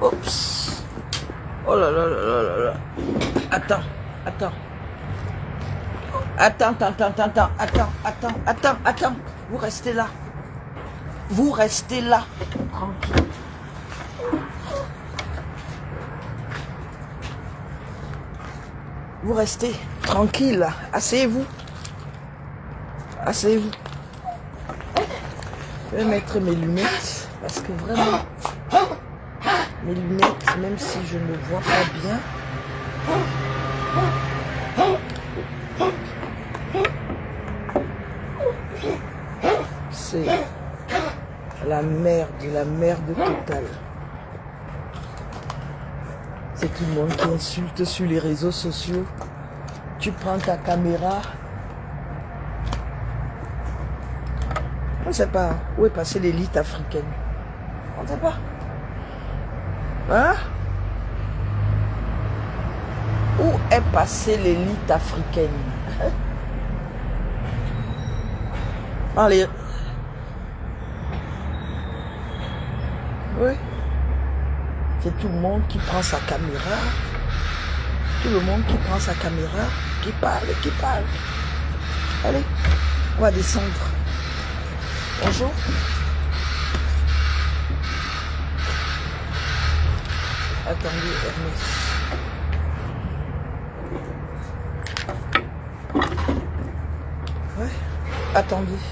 Oups. Oh là là là là là là. Attends, attends. Attends. Vous restez là. Vous restez là. Tranquille. Vous restez tranquille là. Asseyez-vous. Asseyez-vous. Je vais mettre mes lunettes parce que vraiment, mes lunettes, même si je ne vois pas bien, c'est la merde totale. C'est tout le monde qui insulte sur les réseaux sociaux. Tu prends ta caméra. On ne sait pas où est passée l'élite africaine. On ne sait pas. Hein? Où est passée l'élite africaine? Allez. Oui. C'est tout le monde qui prend sa caméra. Tout le monde qui prend sa caméra, qui parle. Allez, on va descendre. Bonjour. Attendez, Ernest. Ouais, attendez.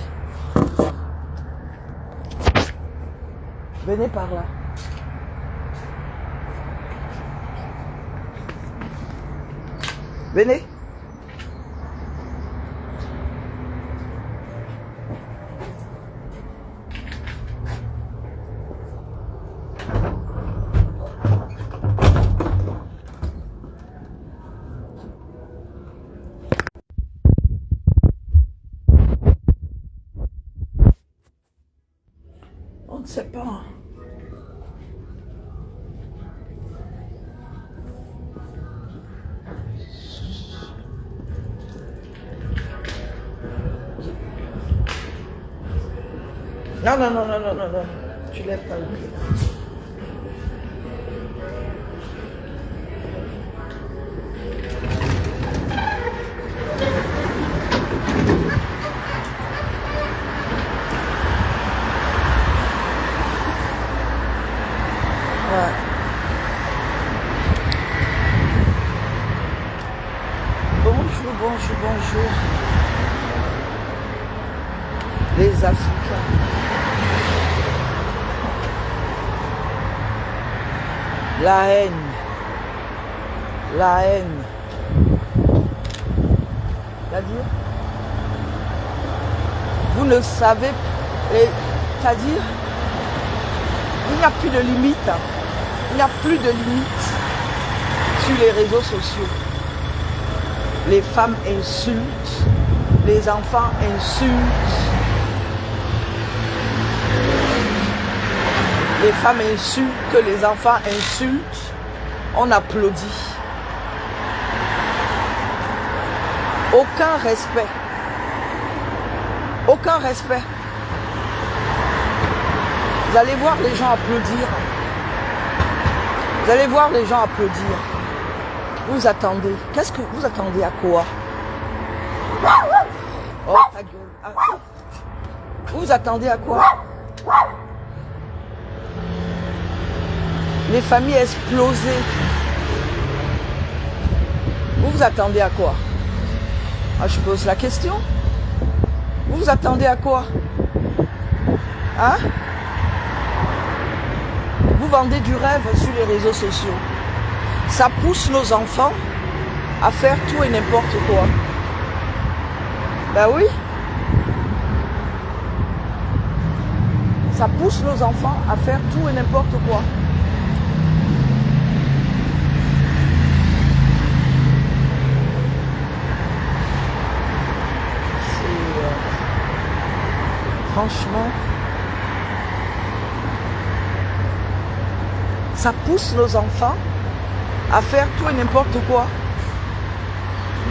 Venez par là. Venez. On ne sait pas. Non. Tu lèves pas le pied. Ouais. Bonjour. Les Africains. La haine. C'est-à-dire, vous ne savez, c'est-à-dire, il n'y a plus de limite. Il n'y a plus de limite sur les réseaux sociaux. Les femmes insultent, les enfants insultent. Les femmes insultent, les enfants insultent, on applaudit. Aucun respect. Aucun respect. Vous allez voir les gens applaudir. Vous allez voir les gens applaudir. Vous attendez. Qu'est-ce que vous attendez à quoi? Oh ta gueule. Ah. Vous attendez à quoi? Les familles explosées. Vous attendez à quoi? Ah, je pose la question. Vous attendez à quoi? Hein? Vous vendez du rêve sur les réseaux sociaux. Ça pousse nos enfants à faire tout et n'importe quoi. Ben oui. Ça pousse nos enfants à faire tout et n'importe quoi. Franchement, ça pousse nos enfants à faire tout et n'importe quoi.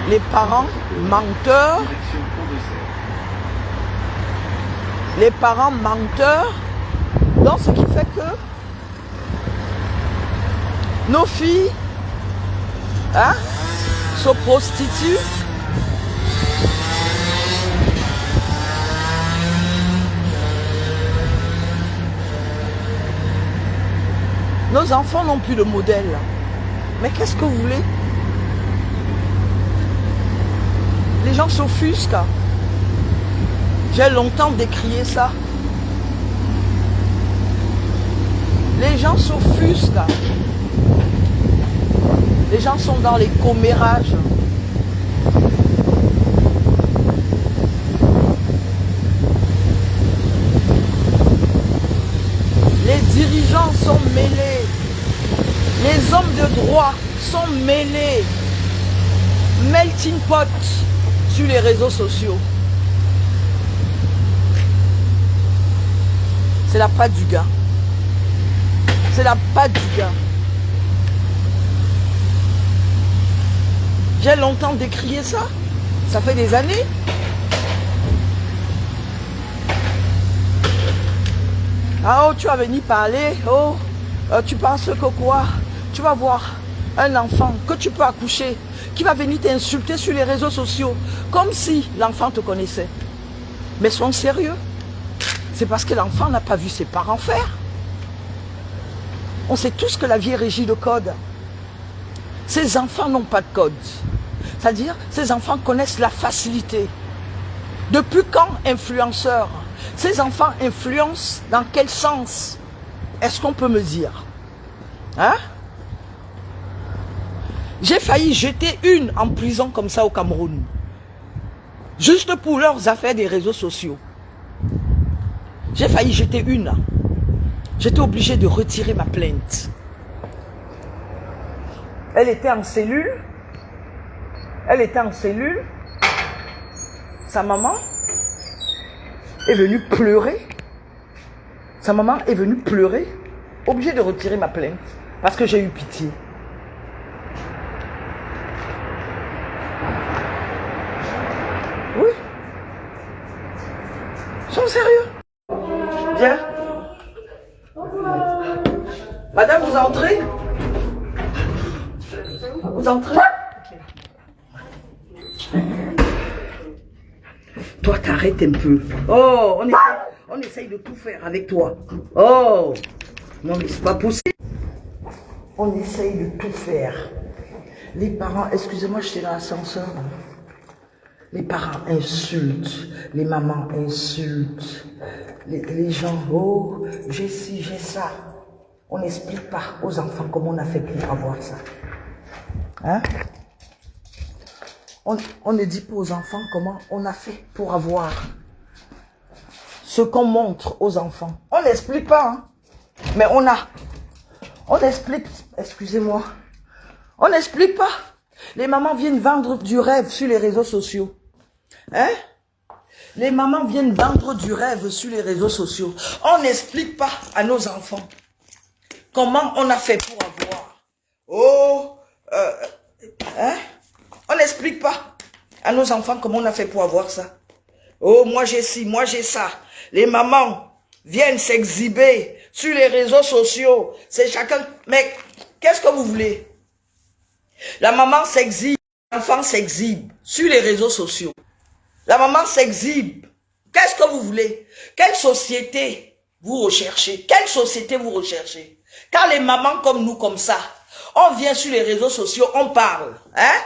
Les parents menteurs. Les parents menteurs. Donc ce qui fait que Nos filles, hein, se prostituent. Nos enfants n'ont plus de modèle. Mais qu'est-ce que vous voulez? Les gens s'offusquent. J'ai longtemps décrié ça. Les gens s'offusquent. Les gens sont dans les commérages. Les dirigeants sont mêlés. Les hommes de droit sont mêlés. Melting pot sur les réseaux sociaux. C'est la patte du gars. C'est la patte du gars. J'ai longtemps décrié ça. Ça fait des années. Ah oh, tu vas venir parler. Oh, tu penses que quoi? Tu vas voir un enfant que tu peux accoucher qui va venir t'insulter sur les réseaux sociaux comme si l'enfant te connaissait. Mais sois sérieux. C'est parce que l'enfant n'a pas vu ses parents faire. On sait tous que la vie est régie de code. Ces enfants n'ont pas de code. C'est-à-dire, ces enfants connaissent la facilité. Depuis quand influenceurs? Ces enfants influencent dans quel sens? Est-ce qu'on peut me dire? Hein? J'ai failli jeter une en prison comme ça au Cameroun. Juste pour leurs affaires des réseaux sociaux. J'ai failli jeter une. J'étais obligé de retirer ma plainte. Elle était en cellule. Elle était en cellule. Sa maman est venue pleurer. Sa maman est venue pleurer. Obligée de retirer ma plainte. Parce que j'ai eu pitié. Oui. Ils sont sérieux. Viens. Madame, vous entrez? Vous entrez? Toi, t'arrêtes un peu. Oh, on essaye de tout faire avec toi. Oh, non mais c'est pas possible. On essaye de tout faire. Les parents, excusez-moi, j'étais dans l'ascenseur. Les parents insultent, les mamans insultent, les gens, oh, j'ai ci, j'ai ça. On n'explique pas aux enfants comment on a fait pour avoir ça. Hein? On ne dit pas aux enfants comment on a fait pour avoir ce qu'on montre aux enfants. On n'explique pas, hein? Mais on explique, excusez-moi, on n'explique pas. Les mamans viennent vendre du rêve sur les réseaux sociaux. Hein? Les mamans viennent vendre du rêve sur les réseaux sociaux. On n'explique pas à nos enfants comment on a fait pour avoir. Oh, hein? On n'explique pas à nos enfants comment on a fait pour avoir ça. Oh, moi j'ai ci, moi j'ai ça. Les mamans viennent s'exhiber sur les réseaux sociaux. C'est chacun. Mais qu'est-ce que vous voulez? La maman s'exhibe, l'enfant s'exhibe sur les réseaux sociaux. La maman s'exhibe. Qu'est-ce que vous voulez? Quelle société vous recherchez? Quelle société vous recherchez? Quand les mamans comme nous, comme ça, on vient sur les réseaux sociaux, on parle. Hein?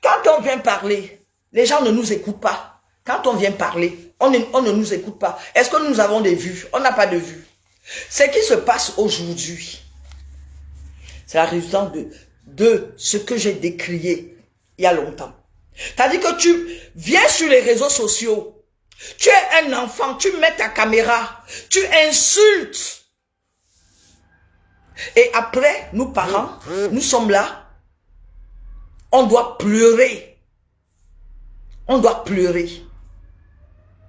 Quand on vient parler, les gens ne nous écoutent pas. Quand on vient parler, on ne nous écoute pas. Est-ce que nous avons des vues? On n'a pas de vues. Ce qui se passe aujourd'hui, c'est la résultante de ce que j'ai décrié il y a longtemps. C'est-à-dire que tu viens sur les réseaux sociaux, tu es un enfant, tu mets ta caméra, tu insultes. Et après, nous parents, nous sommes là, on doit pleurer. On doit pleurer.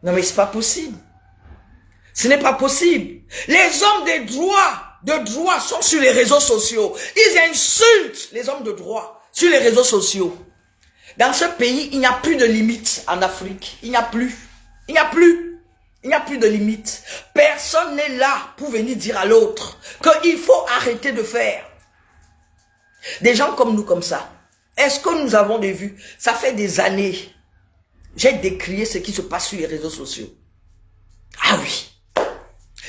Non mais c'est pas possible. Ce n'est pas possible. Les hommes de droit sont sur les réseaux sociaux. Ils insultent les hommes de droit sur les réseaux sociaux. Dans ce pays, il n'y a plus de limite en Afrique. Il n'y a plus. Il n'y a plus. Il n'y a plus de limite. Personne n'est là pour venir dire à l'autre qu'il faut arrêter de faire. Des gens comme nous, comme ça. Est-ce que nous avons des vues? Ça fait des années. J'ai décrié ce qui se passe sur les réseaux sociaux. Ah oui.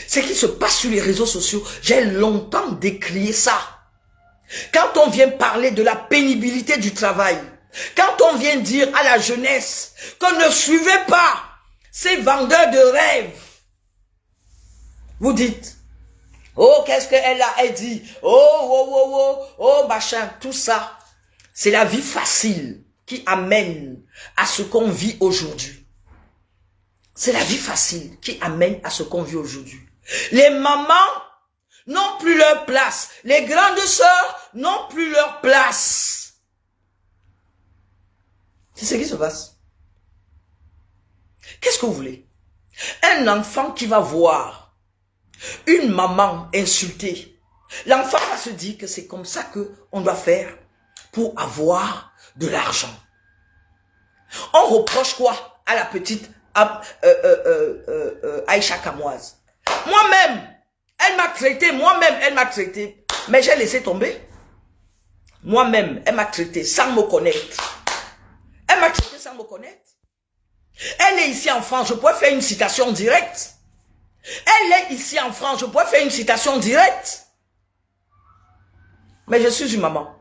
Ce qui se passe sur les réseaux sociaux, j'ai longtemps décrié ça. Quand on vient parler de la pénibilité du travail, quand on vient dire à la jeunesse qu'on ne suivait pas ces vendeurs de rêves, vous dites, oh, qu'est-ce qu'elle a dit? Oh, machin, tout ça. C'est la vie facile qui amène à ce qu'on vit aujourd'hui. C'est la vie facile qui amène à ce qu'on vit aujourd'hui. Les mamans n'ont plus leur place. Les grandes sœurs n'ont plus leur place. C'est ce qui se passe. Qu'est-ce que vous voulez? Un enfant qui va voir une maman insultée, l'enfant va se dire que c'est comme ça qu'on doit faire pour avoir de l'argent. On reproche quoi à la petite Aïcha Kamoise? Moi-même, elle m'a traité, mais j'ai laissé tomber. Moi-même, elle m'a traité sans me connaître. Elle m'a traité sans me connaître. Elle est ici en France, je pourrais faire une citation directe. Elle est ici en France, je pourrais faire une citation directe. Mais je suis une maman.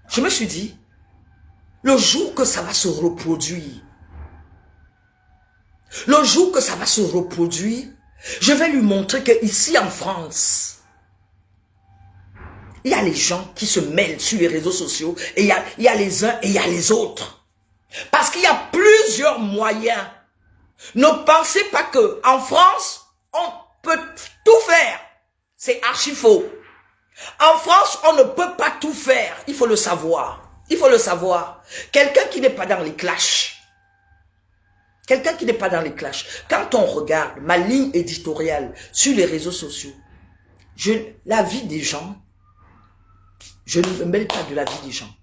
Je me suis dit, le jour que ça va se reproduire, le jour que ça va se reproduire, je vais lui montrer que ici en France, il y a les gens qui se mêlent sur les réseaux sociaux et il y a les uns et il y a les autres. Parce qu'il y a plusieurs moyens. Ne pensez pas que en France, on peut tout faire. C'est archi faux. En France, on ne peut pas tout faire. Il faut le savoir. Il faut le savoir. Quelqu'un qui n'est pas dans les clashs. Quelqu'un qui n'est pas dans les clashs. Quand on regarde ma ligne éditoriale sur les réseaux sociaux, la vie des gens, je ne me mêle pas de la vie des gens.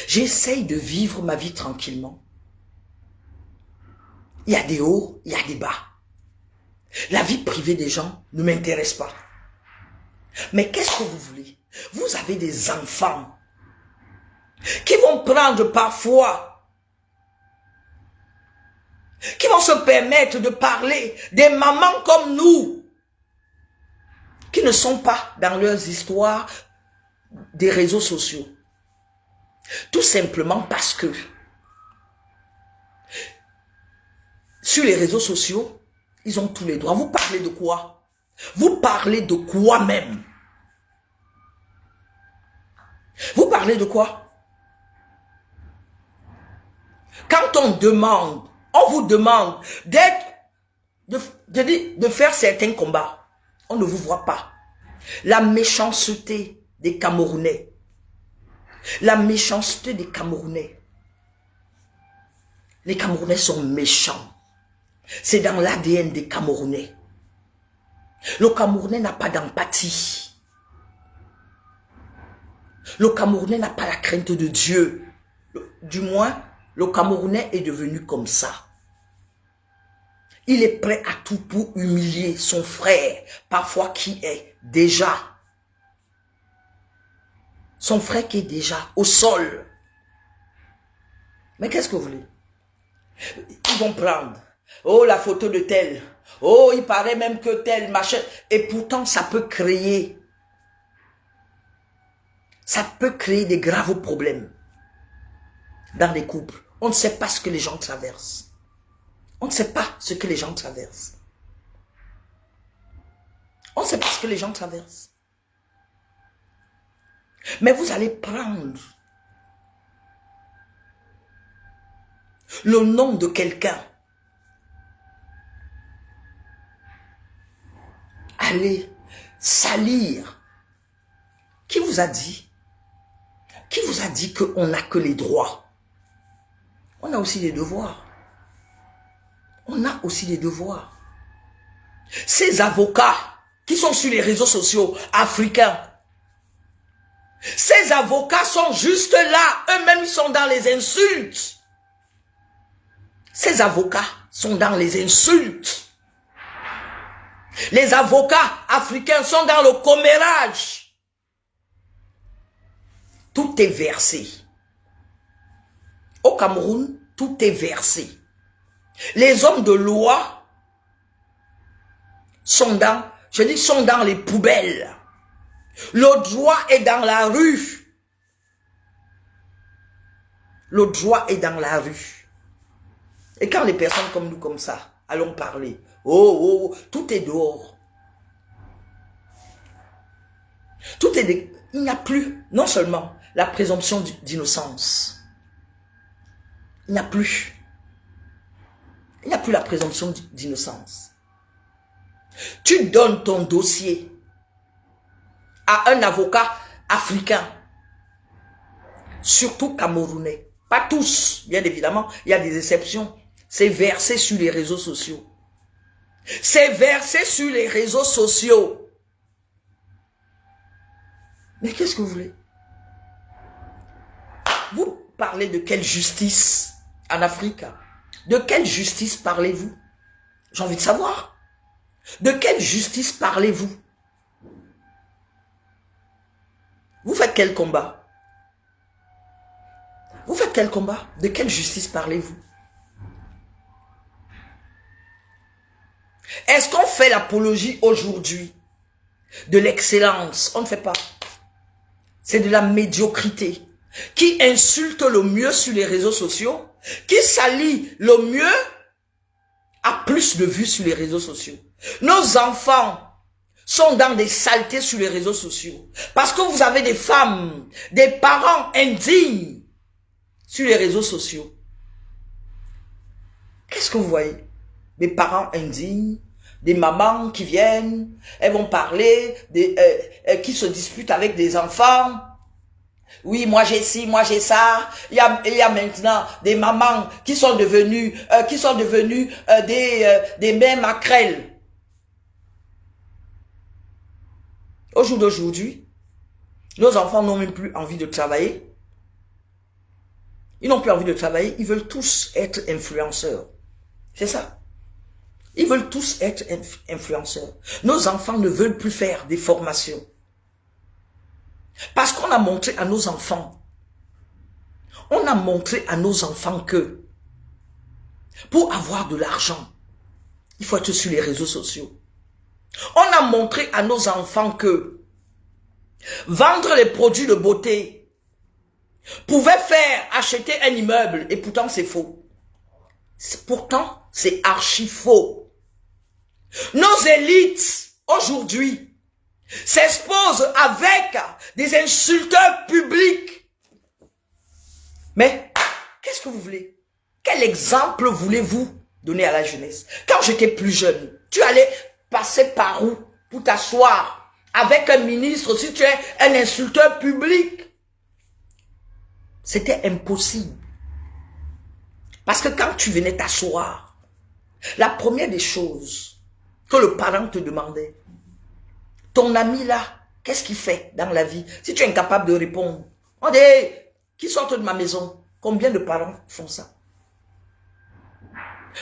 J'essaye de vivre ma vie tranquillement. Il y a des hauts, il y a des bas. La vie privée des gens ne m'intéresse pas. Mais qu'est-ce que vous voulez? Vous avez des enfants qui vont prendre parfois, qui vont se permettre de parler des mamans comme nous, qui ne sont pas dans leurs histoires des réseaux sociaux. Tout simplement parce que sur les réseaux sociaux, ils ont tous les droits. Vous parlez de quoi? Vous parlez de quoi même? Vous parlez de quoi? Quand on vous demande de faire certains combats, on ne vous voit pas. La méchanceté des Camerounais. La méchanceté des Camerounais. Les Camerounais sont méchants. C'est dans l'ADN des Camerounais. Le Camerounais n'a pas d'empathie. Le Camerounais n'a pas la crainte de Dieu. Du moins, le Camerounais est devenu comme ça. Il est prêt à tout pour humilier son frère, parfois qui est déjà. Son frère qui est déjà au sol. Mais qu'est-ce que vous voulez? Ils vont prendre, oh la photo de tel, oh il paraît même que tel machin, et pourtant ça peut créer des graves problèmes dans les couples. On ne sait pas ce que les gens traversent. On ne sait pas ce que les gens traversent. On ne sait pas ce que les gens traversent. Mais vous allez prendre le nom de quelqu'un. Allez salir. Qui vous a dit? Qui vous a dit qu'on n'a que les droits? On a aussi des devoirs. On a aussi des devoirs. Ces avocats qui sont sur les réseaux sociaux africains, ces avocats sont juste là. Eux-mêmes, ils sont dans les insultes. Ces avocats sont dans les insultes. Les avocats africains sont dans le commérage. tout est versé. Au Cameroun, tout est versé. Les hommes de loi sont sont dans les poubelles. Le droit est dans la rue. Le droit est dans la rue. Et quand les personnes comme nous, comme ça, allons parler, oh, tout est dehors. Il n'y a plus, non seulement la présomption d'innocence. Il n'y a plus. Il n'y a plus la présomption d'innocence. Tu donnes ton dossier à un avocat africain, surtout camerounais. Pas tous, bien évidemment, il y a des exceptions. C'est versé sur les réseaux sociaux. C'est versé sur les réseaux sociaux. Mais qu'est-ce que vous voulez? Vous parlez de quelle justice en Afrique? De quelle justice parlez-vous? J'ai envie de savoir. De quelle justice parlez-vous? Vous faites quel combat? Vous faites quel combat? De quelle justice parlez-vous? Est-ce qu'on fait l'apologie aujourd'hui de l'excellence? On ne fait pas. C'est de la médiocrité. Qui insulte le mieux sur les réseaux sociaux, qui salit le mieux, a plus de vues sur les réseaux sociaux. Nos enfants sont dans des saletés sur les réseaux sociaux. Parce que vous avez des femmes, des parents indignes sur les réseaux sociaux. Qu'est-ce que vous voyez? Des parents indignes, des mamans qui viennent, elles vont parler, qui se disputent avec des enfants. Oui, moi j'ai ci, moi j'ai ça. Il y a maintenant des mamans qui sont devenues, des mères maquerelles. Au jour d'aujourd'hui, nos enfants n'ont même plus envie de travailler. Ils n'ont plus envie de travailler, ils veulent tous être influenceurs. C'est ça. Ils veulent tous être influenceurs. Nos enfants ne veulent plus faire des formations. Parce qu'on a montré à nos enfants, que pour avoir de l'argent, il faut être sur les réseaux sociaux. On a montré à nos enfants que vendre les produits de beauté pouvait faire acheter un immeuble, et pourtant c'est faux. Pourtant, c'est archi faux. Nos élites, aujourd'hui, s'exposent avec des insulteurs publics. Mais, qu'est-ce que vous voulez? Quel exemple voulez-vous donner à la jeunesse? Quand j'étais plus jeune, tu allais passer par où pour t'asseoir avec un ministre si tu es un insulteur public? C'était impossible. Parce que quand tu venais t'asseoir, la première des choses que le parent te demandait, ton ami là, qu'est-ce qu'il fait dans la vie? Si tu es incapable de répondre, on dit, qui sortent de ma maison? Combien de parents font ça?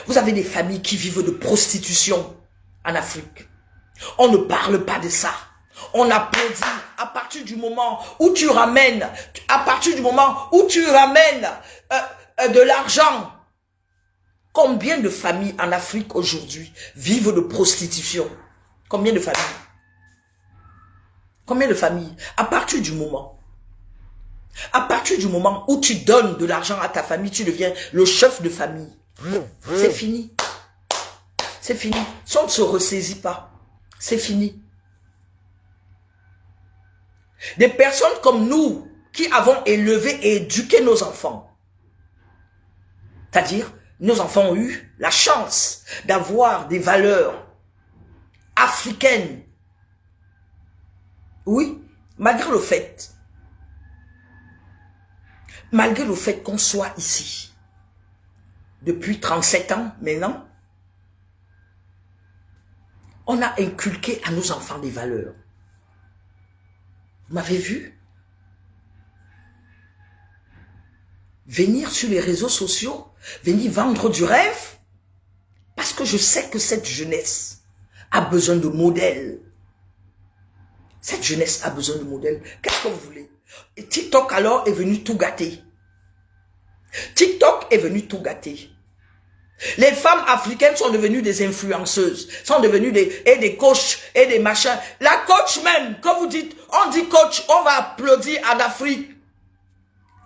Vous avez des familles qui vivent de prostitution en Afrique. On ne parle pas de ça. On applaudit à partir du moment où tu ramènes, de l'argent. Combien de familles en Afrique aujourd'hui vivent de prostitution? Combien de familles? Combien de familles? À partir du moment où tu donnes de l'argent à ta famille, tu deviens le chef de famille. C'est fini. C'est fini. Si on ne se ressaisit pas, c'est fini. Des personnes comme nous, qui avons élevé et éduqué nos enfants, c'est-à-dire, nos enfants ont eu la chance d'avoir des valeurs africaines. Oui, malgré le fait qu'on soit ici depuis 37 ans maintenant, on a inculqué à nos enfants des valeurs. Vous m'avez vu? Venir sur les réseaux sociaux, venir vendre du rêve, parce que je sais que cette jeunesse a besoin de modèles. Cette jeunesse a besoin de modèles. Qu'est-ce que vous voulez? Et TikTok alors est venu tout gâter. TikTok est venu tout gâter. Les femmes africaines sont devenues des influenceuses, sont devenues des coachs et des machins. La coach même, quand vous dites, on dit coach, on va applaudir en Afrique.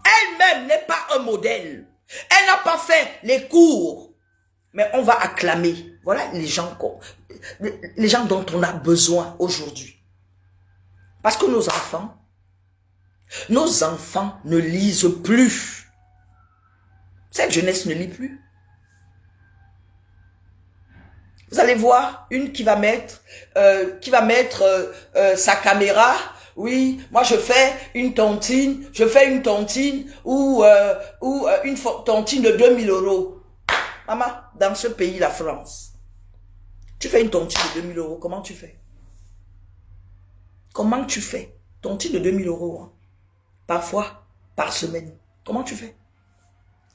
Elle-même n'est pas un modèle. Elle n'a pas fait les cours. Mais on va acclamer. Voilà les gens dont on a besoin aujourd'hui. Parce que nos enfants ne lisent plus. Cette jeunesse ne lit plus. Vous allez voir une qui va mettre sa caméra. Oui, moi je fais une tontine ou une tontine de 2000 €. Maman, dans ce pays, la France, tu fais une tontine de 2000 €, comment tu fais? Comment tu fais? Tontine de 2000 €, hein, parfois par semaine. Comment tu fais?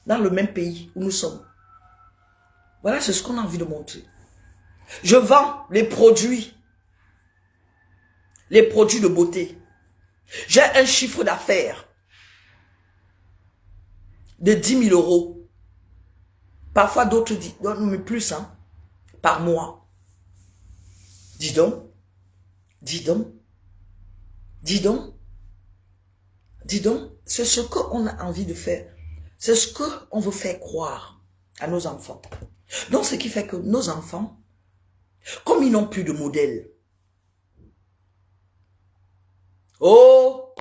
Dans le même pays où nous sommes. Voilà, c'est ce qu'on a envie de montrer. Je vends les produits de beauté. J'ai un chiffre d'affaires de 10 000 €. Parfois d'autres disent, mais plus, hein, par mois. Dis donc, c'est ce qu'on a envie de faire. C'est ce qu'on veut faire croire à nos enfants. Donc, ce qui fait que nos enfants, comme ils n'ont plus de modèle. Oh,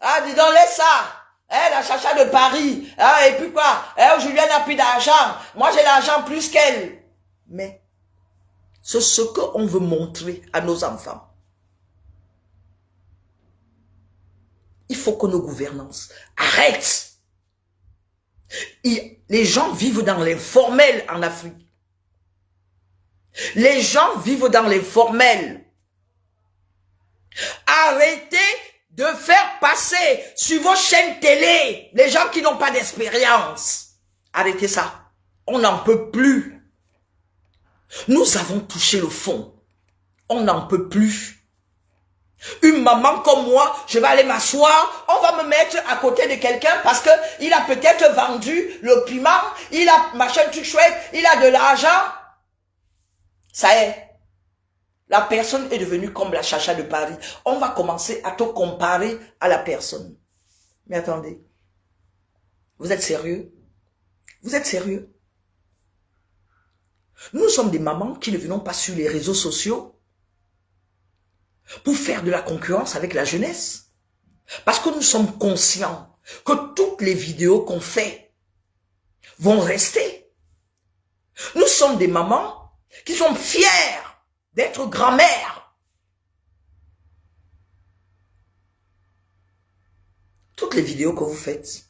ah, dis donc, laisse ça. La chacha de Paris. Ah, et puis quoi? Julien n'a plus d'argent. Moi, j'ai l'argent plus qu'elle. Mais, c'est ce qu'on veut montrer à nos enfants. Il faut que nos gouvernances arrêtent. Les gens vivent dans l'informel en Afrique. Les gens vivent dans l'informel. Arrêtez de faire passer sur vos chaînes télé les gens qui n'ont pas d'expérience. Arrêtez ça. On n'en peut plus. Nous avons touché le fond. On n'en peut plus. Une maman comme moi, je vais aller m'asseoir, on va me mettre à côté de quelqu'un parce que il a peut-être vendu le piment, il a machin tout chouette, il a de l'argent. Ça y est. La personne est devenue comme la chacha de Paris. On va commencer à te comparer à la personne. Mais attendez. Vous êtes sérieux? Vous êtes sérieux? Nous sommes des mamans qui ne venons pas sur les réseaux sociaux pour faire de la concurrence avec la jeunesse. Parce que nous sommes conscients que toutes les vidéos qu'on fait vont rester. Nous sommes des mamans qui sont fières d'être grand-mère. Toutes les vidéos que vous faites.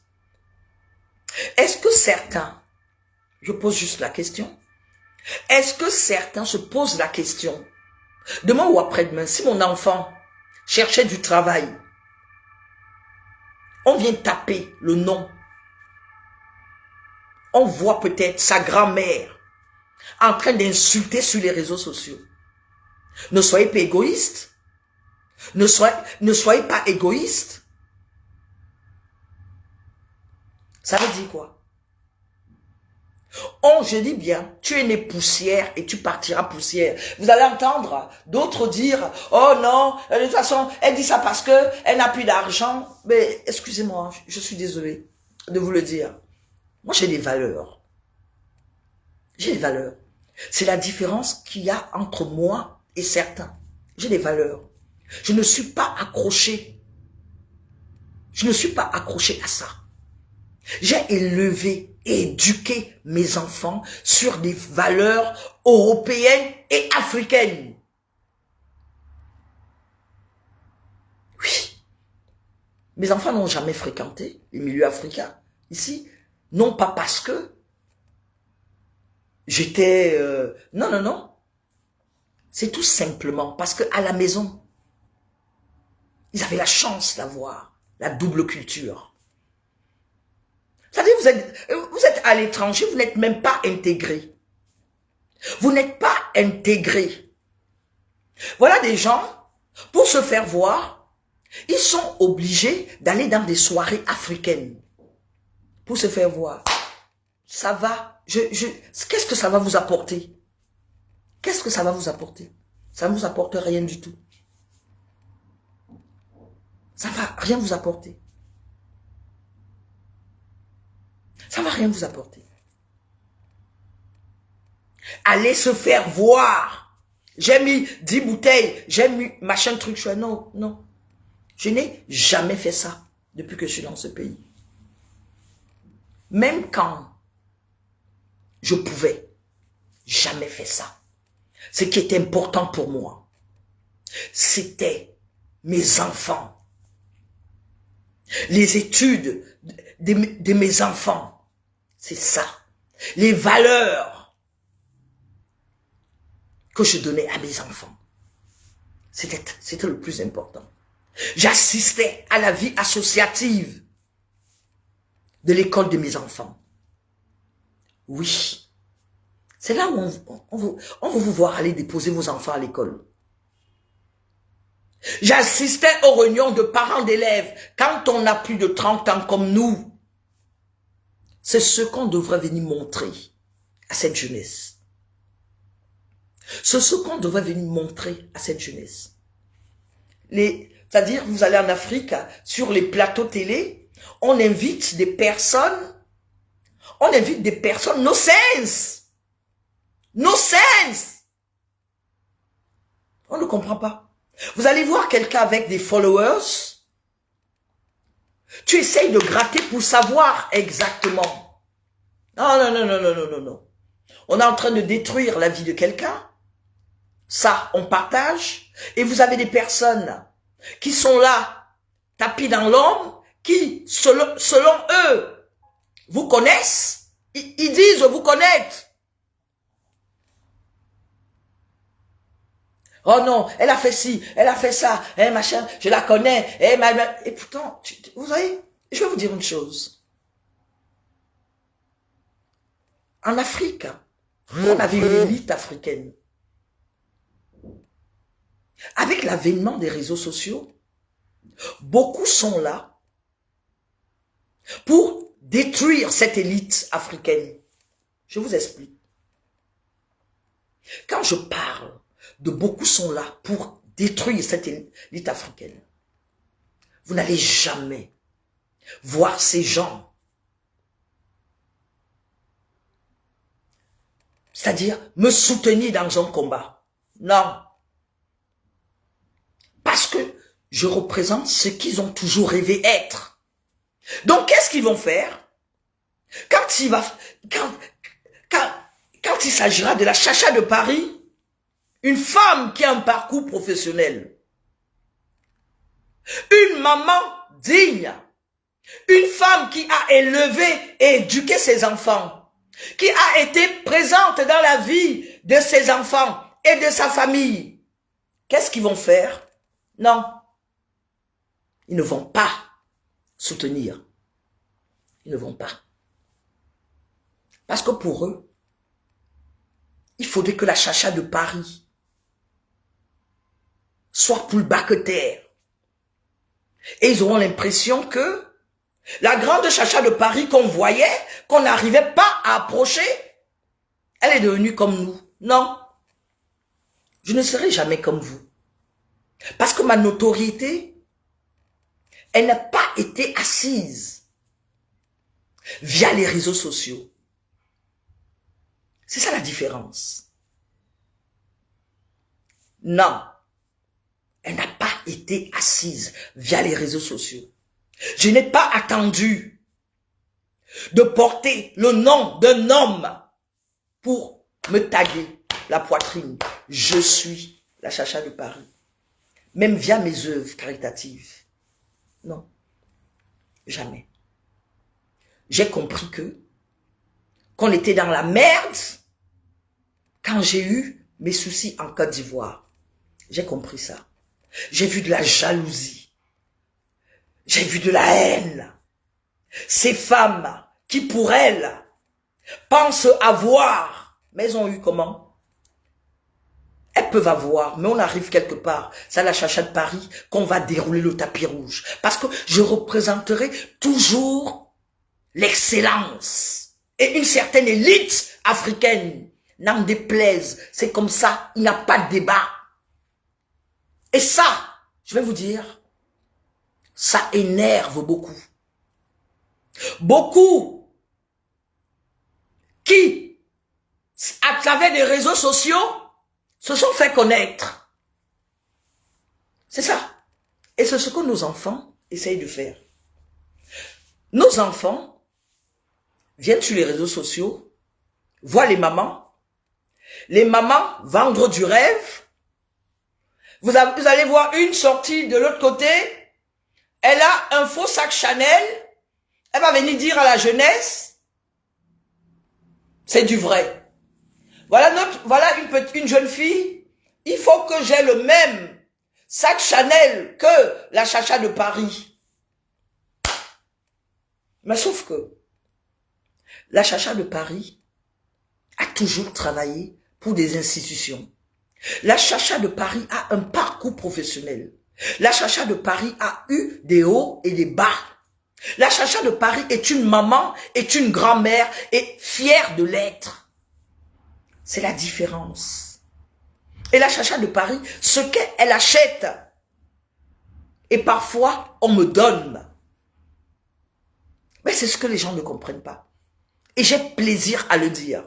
Est-ce que certains, je pose juste la question, est-ce que certains se posent la question, demain ou après-demain, si mon enfant cherchait du travail, on vient taper le nom, on voit peut-être sa grand-mère en train d'insulter sur les réseaux sociaux. Ne soyez pas égoïste. Ne soyez pas égoïste. Ça veut dire quoi? Je dis bien, tu es né poussière et tu partiras poussière. Vous allez entendre d'autres dire, oh non, de toute façon, elle dit ça parce que elle n'a plus d'argent. Mais excusez-moi, je suis désolé de vous le dire. Moi, j'ai des valeurs. J'ai des valeurs. C'est la différence qu'il y a entre moi et certains. J'ai des valeurs. Je ne suis pas accroché. Je ne suis pas accroché à ça. J'ai élevé et éduqué mes enfants sur des valeurs européennes et africaines. Oui. Mes enfants n'ont jamais fréquenté les milieux africains. Ici, non pas parce que j'étais... Non. C'est tout simplement parce qu'à la maison, ils avaient la chance d'avoir la double culture. C'est-à-dire, vous êtes à l'étranger, vous n'êtes même pas intégré. Vous n'êtes pas intégré. Voilà des gens, pour se faire voir, Ils sont obligés d'aller dans des soirées africaines pour se faire voir. Ça va, qu'est-ce que ça va vous apporter? Qu'est-ce que ça va vous apporter? Ça ne vous apporte rien du tout. Ça ne va rien vous apporter. Ça ne va rien vous apporter. Allez se faire voir. J'ai mis 10 bouteilles, j'ai mis machin truc chouette. Non, non. Je n'ai jamais fait ça depuis que je suis dans ce pays. Même quand je pouvais, jamais fait ça. Ce qui était important pour moi, c'était mes enfants. Les études de mes enfants, c'est ça. Les valeurs que je donnais à mes enfants. C'était le plus important. J'assistais à la vie associative de l'école de mes enfants. Oui. C'est là où on veut vous voir aller déposer vos enfants à l'école. J'assistais aux réunions de parents d'élèves quand on a plus de 30 ans comme nous. C'est ce qu'on devrait venir montrer à cette jeunesse. C'est ce qu'on devrait venir montrer à cette jeunesse. C'est-à-dire, vous allez en Afrique, sur les plateaux télé, on invite des personnes, no sense. No sense. On ne comprend pas. Vous allez voir quelqu'un avec des followers, tu essayes de gratter pour savoir exactement. Non, non, non, non, non, non, non, non. On est en train de détruire la vie de quelqu'un. Ça, on partage. Et vous avez des personnes qui sont là, tapis dans l'ombre, qui, selon eux, vous connaissent. Ils disent vous connaître. Oh non, elle a fait ci, elle a fait ça, machin, je la connais. Et pourtant, vous voyez, je vais vous dire une chose. En Afrique, on avait une élite africaine. Avec l'avènement des réseaux sociaux, beaucoup sont là pour détruire cette élite africaine. Je vous explique. Quand je parle de beaucoup sont là pour détruire cette élite africaine, vous n'allez jamais voir ces gens, c'est-à-dire me soutenir dans un combat. Non. Parce que je représente ce qu'ils ont toujours rêvé être. Donc, qu'est-ce qu'ils vont faire? Quand il s'agira de la Chacha de Paris, une femme qui a un parcours professionnel, une maman digne, une femme qui a élevé et éduqué ses enfants, qui a été présente dans la vie de ses enfants et de sa famille, qu'est-ce qu'ils vont faire? Non. Ils ne vont pas soutenir. Ils ne vont pas. Parce que pour eux, il faudrait que la Chacha de Paris soit plus bas que terre. Et ils auront l'impression que la grande Chacha de Paris qu'on voyait, qu'on n'arrivait pas à approcher, elle est devenue comme nous. Non. Je ne serai jamais comme vous. Parce que ma notoriété, elle n'a pas été assise via les réseaux sociaux. C'est ça la différence. Non. Elle n'a pas été assise via les réseaux sociaux. Je n'ai pas attendu de porter le nom d'un homme pour me taguer la poitrine. Je suis la Chacha de Paris. Même via mes œuvres caritatives. Non. Jamais. J'ai compris qu'on était dans la merde quand j'ai eu mes soucis en Côte d'Ivoire. J'ai compris ça. J'ai vu de la jalousie. J'ai vu de la haine. Ces femmes qui, pour elles, pensent avoir, mais elles ont eu comment? Elles peuvent avoir, mais on arrive quelque part. C'est à la Chacha de Paris qu'on va dérouler le tapis rouge. Parce que je représenterai toujours l'excellence et une certaine élite africaine. N'en déplaise, c'est comme ça, il n'y a pas de débat. Et ça, je vais vous dire, ça énerve beaucoup. Beaucoup qui, à travers des réseaux sociaux, se sont fait connaître. C'est ça. Et c'est ce que nos enfants essayent de faire. Nos enfants viennent sur les réseaux sociaux, voient les mamans vendre du rêve. Vous allez voir une sortie de l'autre côté, elle a un faux sac Chanel, elle va venir dire à la jeunesse, c'est du vrai. Voilà une jeune fille, il faut que j'ai le même sac Chanel que la Chacha de Paris. Mais sauf que la Chacha de Paris a toujours travaillé pour des institutions. La Chacha de Paris a un parcours professionnel. La Chacha de Paris a eu des hauts et des bas. La Chacha de Paris est une maman, est une grand-mère et fière de l'être. C'est la différence. Et la Chacha de Paris, ce qu'elle achète, et parfois on me donne. Mais c'est ce que les gens ne comprennent pas. Et j'ai plaisir à le dire.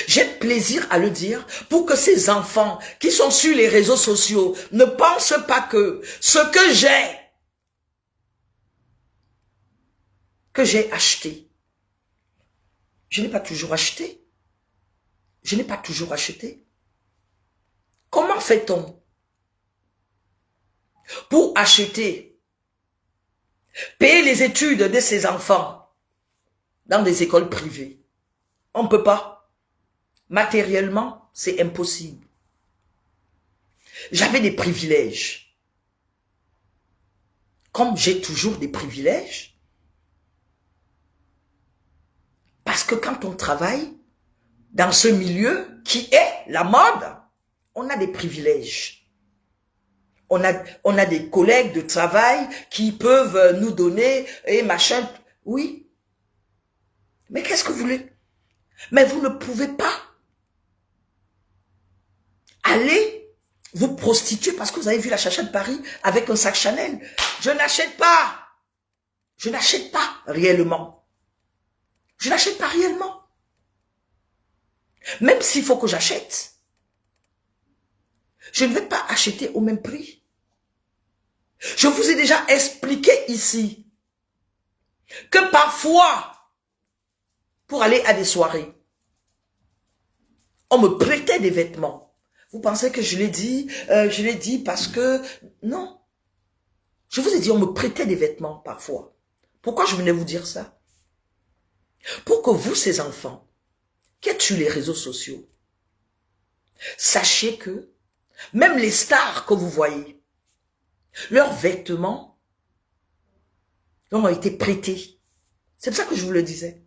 J'ai plaisir à le dire pour que ces enfants qui sont sur les réseaux sociaux ne pensent pas que ce que j'ai acheté, je n'ai pas toujours acheté. Je n'ai pas toujours acheté. Comment fait-on pour acheter, payer les études de ces enfants dans des écoles privées? On ne peut pas. Matériellement, c'est impossible. J'avais des privilèges. Comme j'ai toujours des privilèges, parce que quand on travaille dans ce milieu qui est la mode, on a des privilèges. On a des collègues de travail qui peuvent nous donner et machin. Oui. Mais qu'est-ce que vous voulez? Mais vous ne pouvez pas aller vous prostituer parce que vous avez vu la Chacha de Paris avec un sac Chanel. Je n'achète pas. Je n'achète pas réellement. Je n'achète pas réellement. Même s'il faut que j'achète, je ne vais pas acheter au même prix. Je vous ai déjà expliqué ici que parfois, pour aller à des soirées, on me prêtait des vêtements. Vous pensez que je l'ai dit parce que... Non. Je vous ai dit, on me prêtait des vêtements parfois. Pourquoi je venais vous dire ça? Pour que vous, ces enfants, qui êtes sur les réseaux sociaux, sachez que même les stars que vous voyez, leurs vêtements ont été prêtés. C'est pour ça que je vous le disais.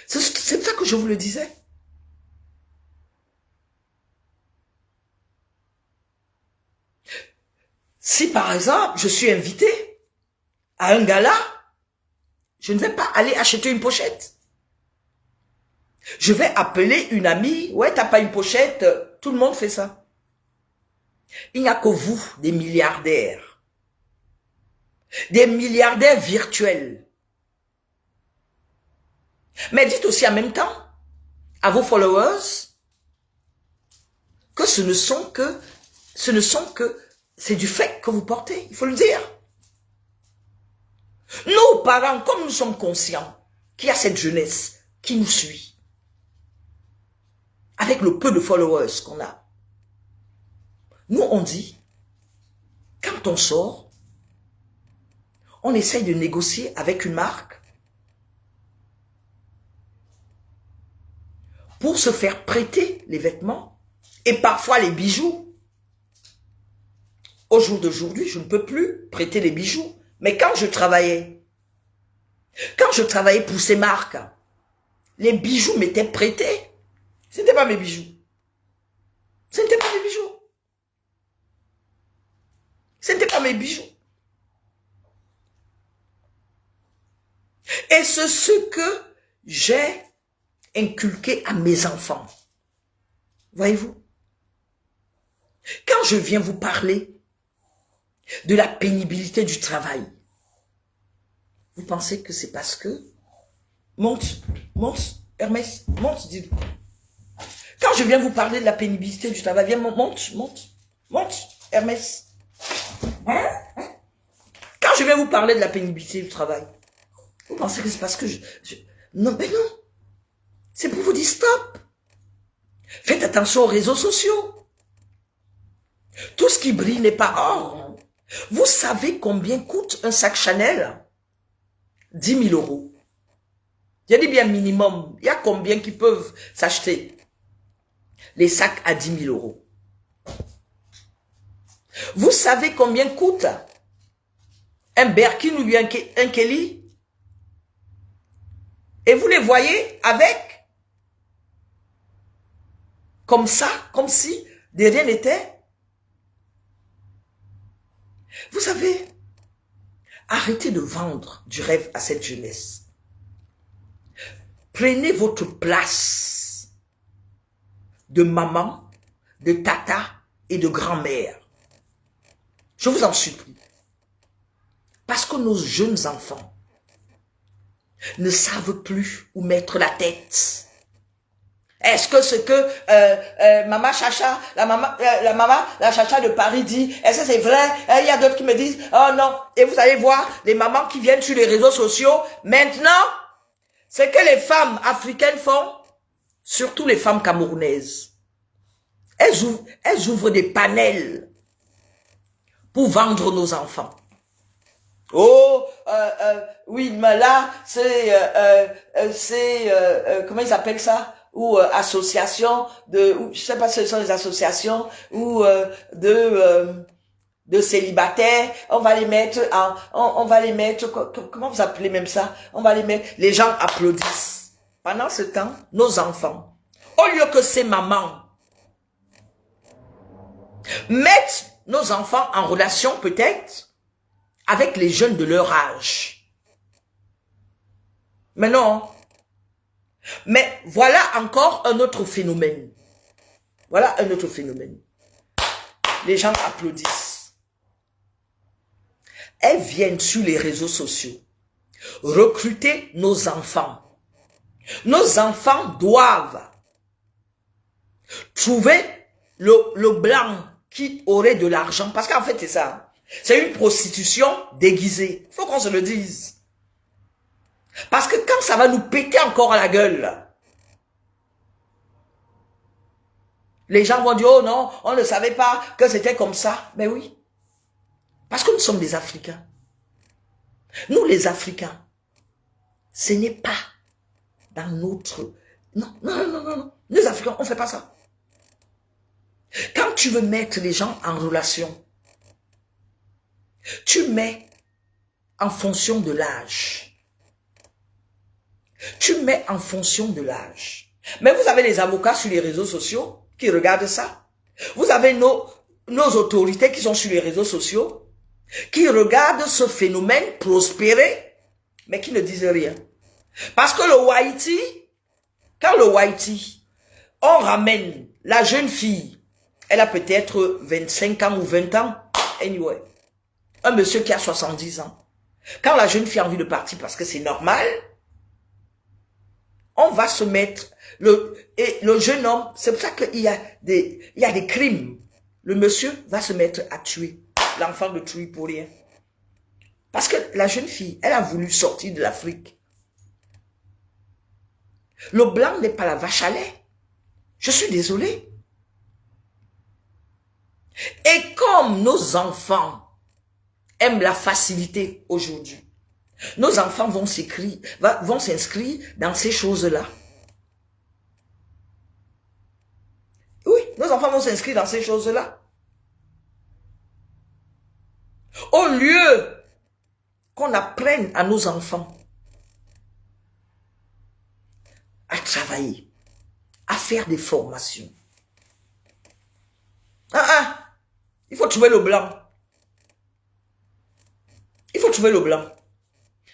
C'est pour ça que je vous le disais. Si par exemple, je suis invité à un gala, je ne vais pas aller acheter une pochette. Je vais appeler une amie. Ouais, t'as pas une pochette? Tout le monde fait ça. Il n'y a que vous, des milliardaires. Des milliardaires virtuels. Mais dites aussi en même temps à vos followers que ce ne sont que c'est du fait que vous portez, il faut le dire. Nos parents, comme nous sommes conscients qu'il y a cette jeunesse qui nous suit, avec le peu de followers qu'on a, nous on dit, quand on sort, on essaye de négocier avec une marque pour se faire prêter les vêtements et parfois les bijoux. Au jour d'aujourd'hui, je ne peux plus prêter les bijoux. Mais quand je travaillais pour ces marques, les bijoux m'étaient prêtés. Ce n'étaient pas mes bijoux. Ce n'était pas mes bijoux. Ce n'était pas mes bijoux. Et c'est ce que j'ai inculqué à mes enfants. Voyez-vous? Quand je viens vous parler de la pénibilité du travail, vous pensez que c'est parce que... Monte, Hermès, monte, dis-le. Quand je viens vous parler de la pénibilité du travail, viens, monte, Hermès. Quand je viens vous parler de la pénibilité du travail, vous pensez que c'est parce que Non, mais non. C'est pour vous dire stop. Faites attention aux réseaux sociaux. Tout ce qui brille n'est pas or. Vous savez combien coûte un sac Chanel? 10 000 €. J'ai dit bien minimum. Il y a combien qui peuvent s'acheter les sacs à 10 000 €? Vous savez combien coûte un Birkin ou bien un Kelly? Et vous les voyez avec, comme ça, comme si de rien n'était. Vous savez, arrêtez de vendre du rêve à cette jeunesse. Prenez votre place de maman, de tata et de grand-mère. Je vous en supplie. Parce que nos jeunes enfants ne savent plus où mettre la tête. Est-ce que ce que maman Chacha, la Chacha de Paris dit, est-ce que c'est vrai? Il y a d'autres qui me disent, oh non. Et vous allez voir les mamans qui viennent sur les réseaux sociaux. Maintenant, ce que les femmes africaines font, surtout les femmes camerounaises, elles ouvrent des panels pour vendre nos enfants. Oh, oui, mais là, c'est, comment ils appellent ça? Ou association de, je sais pas si ce sont des associations, ou de célibataires. On va les mettre on va les mettre, comment vous appelez même ça? On va les mettre, les gens applaudissent. Pendant ce temps, nos enfants, au lieu que ces mamans mettent nos enfants en relation peut-être avec les jeunes de leur âge. Mais non. Mais voilà encore un autre phénomène. Voilà un autre phénomène. Les gens applaudissent. Elles viennent sur les réseaux sociaux recruter nos enfants. Nos enfants doivent trouver le blanc qui aurait de l'argent. Parce qu'en fait, c'est ça. C'est une prostitution déguisée. Il faut qu'on se le dise. Parce que quand ça va nous péter encore à la gueule, les gens vont dire, oh non, on ne savait pas que c'était comme ça. Mais oui. Parce que nous sommes des Africains. Nous, les Africains, ce n'est pas dans notre... Non. Les Africains, on ne fait pas ça. Quand tu veux mettre les gens en relation, tu mets en fonction de l'âge. Tu mets en fonction de l'âge. Mais vous avez les avocats sur les réseaux sociaux qui regardent ça. Vous avez nos autorités qui sont sur les réseaux sociaux, qui regardent ce phénomène prospérer, mais qui ne disent rien. Parce que le Haïti, quand le Haïti, on ramène la jeune fille, elle a peut-être 25 ans ou 20 ans, anyway, un monsieur qui a 70 ans. Quand la jeune fille a envie de partir parce que c'est normal, on va se mettre, et le jeune homme, c'est pour ça qu'il y a des crimes. Le monsieur va se mettre à tuer l'enfant de tuer pour rien. Parce que la jeune fille, elle a voulu sortir de l'Afrique. Le blanc n'est pas la vache à lait. Je suis désolée. Et comme nos enfants aiment la facilité aujourd'hui, nos enfants vont s'inscrire dans ces choses-là. Oui, nos enfants vont s'inscrire dans ces choses-là. Au lieu qu'on apprenne à nos enfants à travailler, à faire des formations, Il faut trouver le blanc. Il faut trouver le blanc.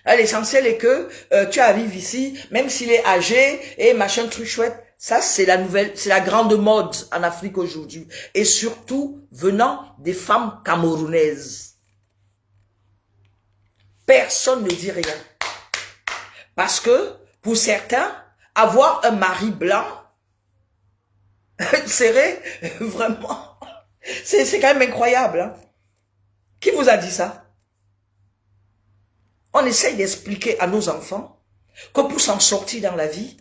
L'essentiel est que tu arrives ici, même s'il est âgé et machin truc chouette. Ça, c'est la nouvelle, c'est la grande mode en Afrique aujourd'hui. Et surtout, venant des femmes camerounaises. Personne ne dit rien. Parce que, pour certains, avoir un mari blanc serait vraiment... C'est quand même incroyable. Hein? Qui vous a dit ça? On essaye d'expliquer à nos enfants que pour s'en sortir dans la vie,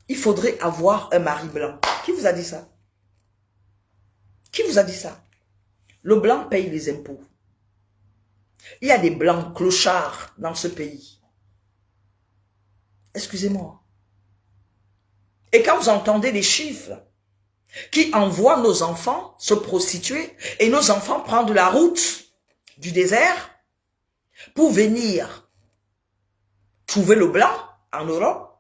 il faudrait avoir un mari blanc. Qui vous a dit ça? Qui vous a dit ça? Le blanc paye les impôts. Il y a des blancs clochards dans ce pays. Excusez-moi. Et quand vous entendez des chiffres qui envoient nos enfants se prostituer et nos enfants prendre la route du désert pour venir trouver le blanc en Europe,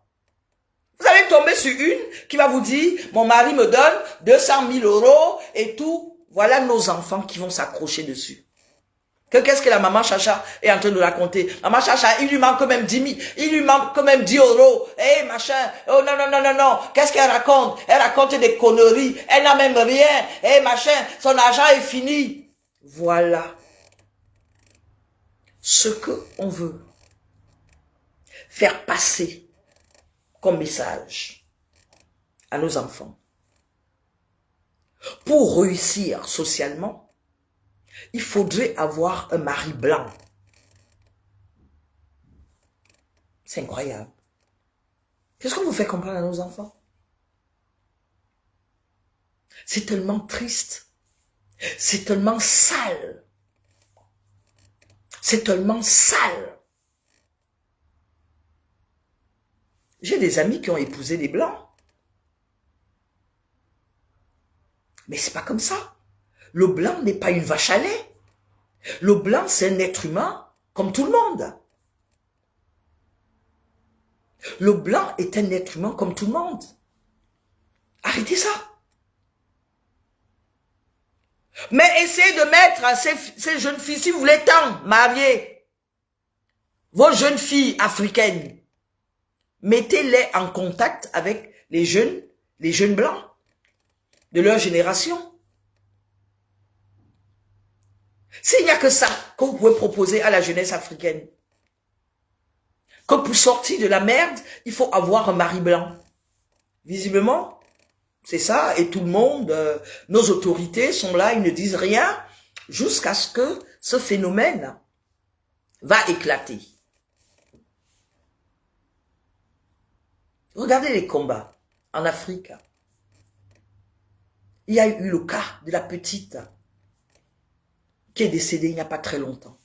vous allez tomber sur une qui va vous dire « Mon mari me donne 200 000 € et tout. » Voilà nos enfants qui vont s'accrocher dessus. Qu'est-ce que la maman Chacha est en train de raconter? Maman Chacha, il lui manque quand même 10 000, il lui manque quand même 10 €. Eh, machin, oh non, non, non, non, non. Qu'est-ce qu'elle raconte? Elle raconte des conneries. Elle n'a même rien. Eh, machin, son argent est fini. Voilà ce que on veut faire passer comme message à nos enfants. Pour réussir socialement, il faudrait avoir un mari blanc. C'est incroyable. Qu'est-ce qu'on vous fait comprendre à nos enfants? C'est tellement triste. C'est tellement sale. C'est tellement sale. J'ai des amis qui ont épousé des blancs. Mais c'est pas comme ça. Le blanc n'est pas une vache à lait. Le blanc, c'est un être humain comme tout le monde. Le blanc est un être humain comme tout le monde. Arrêtez ça. Mais essayez de mettre ces jeunes filles, si vous voulez tant marier vos jeunes filles africaines, mettez-les en contact avec les jeunes blancs de leur génération. S'il n'y a que ça que vous pouvez proposer à la jeunesse africaine, que pour sortir de la merde, il faut avoir un mari blanc. Visiblement, c'est ça, et tout le monde, nos autorités sont là, ils ne disent rien, jusqu'à ce que ce phénomène va éclater. Regardez les combats en Afrique. Il y a eu le cas de la petite qui est décédée il n'y a pas très longtemps.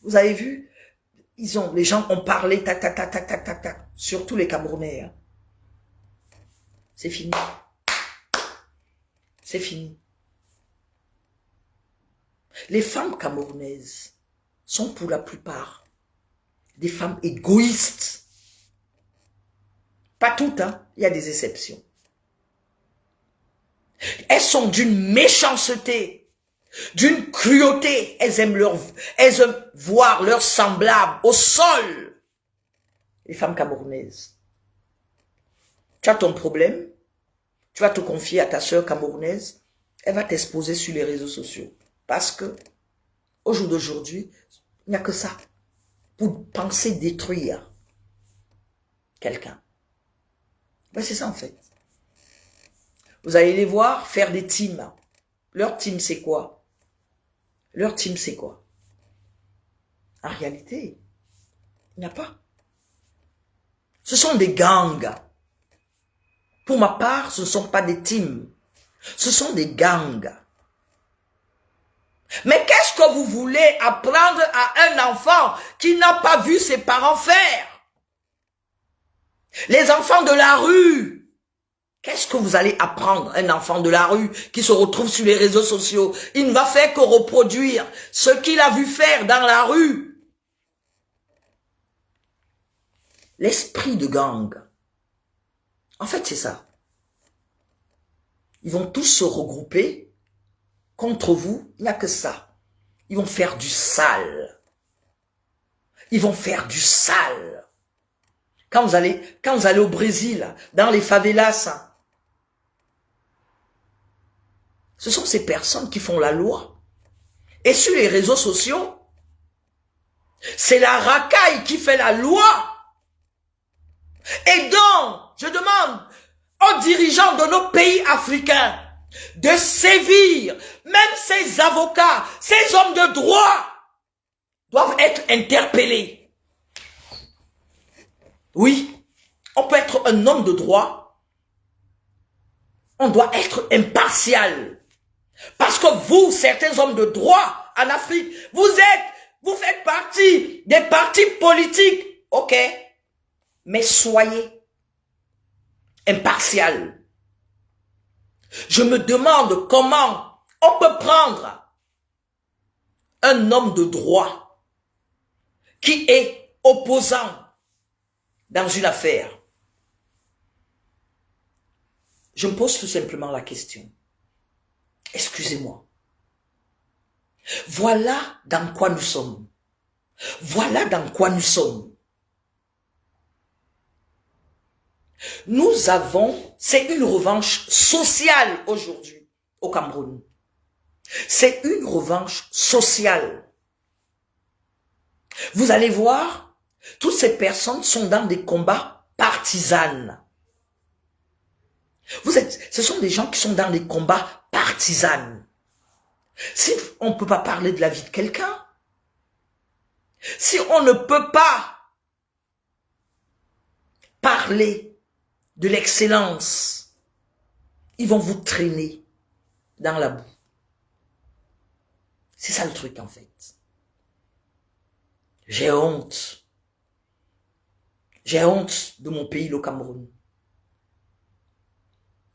Vous avez vu, les gens ont parlé, tac, tac, tac, tac, tac, tac, tac, surtout les Camerounais. Hein. C'est fini. C'est fini. Les femmes camerounaises sont pour la plupart des femmes égoïstes. Pas toutes, hein, il y a des exceptions. Elles sont d'une méchanceté, d'une cruauté. Elles aiment voir leurs semblables au sol. Les femmes camerounaises. Tu as ton problème, tu vas te confier à ta sœur camerounaise, elle va t'exposer sur les réseaux sociaux. Parce que, au jour d'aujourd'hui, il n'y a que ça pour penser détruire quelqu'un. Ben, c'est ça en fait. Vous allez les voir faire des teams. Leur team, c'est quoi? Leur team, c'est quoi? En réalité, il n'y a pas. Ce sont des gangs. Pour ma part, ce ne sont pas des teams. Ce sont des gangs. Mais qu'est-ce que vous voulez apprendre à un enfant qui n'a pas vu ses parents faire? Les enfants de la rue. Qu'est-ce que vous allez apprendre à un enfant de la rue qui se retrouve sur les réseaux sociaux? Il ne va faire que reproduire ce qu'il a vu faire dans la rue. L'esprit de gang. En fait, c'est ça. Ils vont tous se regrouper contre vous. Il n'y a que ça. Ils vont faire du sale. Ils vont faire du sale. Quand vous allez au Brésil, dans les favelas, ce sont ces personnes qui font la loi. Et sur les réseaux sociaux, c'est la racaille qui fait la loi. Et donc, je demande aux dirigeants de nos pays africains de sévir. Même ces avocats, ces hommes de droit doivent être interpellés. Oui, on peut être un homme de droit. On doit être impartial. Parce que vous, certains hommes de droit en Afrique, vous faites partie des partis politiques. Ok. Mais soyez impartial. Je me demande comment on peut prendre un homme de droit qui est opposant dans une affaire. Je me pose tout simplement la question. Excusez-moi. Voilà dans quoi nous sommes. Voilà dans quoi nous sommes. Nous avons, c'est une revanche sociale aujourd'hui au Cameroun. C'est une revanche sociale. Vous allez voir, toutes ces personnes sont dans des combats partisans. Ce sont des gens qui sont dans des combats partisans. Si on ne peut pas parler de la vie de quelqu'un, si on ne peut pas parler de l'excellence, ils vont vous traîner dans la boue. C'est ça le truc en fait. J'ai honte. J'ai honte de mon pays, le Cameroun.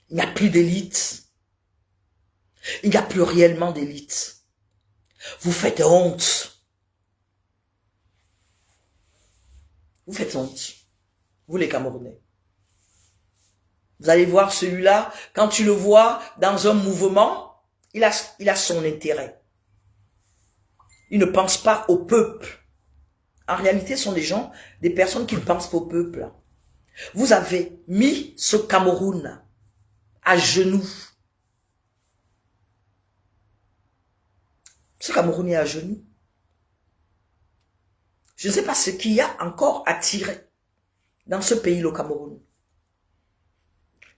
Il n'y a plus d'élite. Il n'y a plus réellement d'élite. Vous faites honte. Vous faites honte. Vous les Camerounais. Vous allez voir celui-là, quand tu le vois dans un mouvement, il a son intérêt. Il ne pense pas au peuple. En réalité, ce sont des personnes qui ne pensent pas au peuple. Vous avez mis ce Cameroun à genoux. Ce Cameroun est à genoux. Je ne sais pas ce qu'il y a encore à tirer dans ce pays, le Cameroun.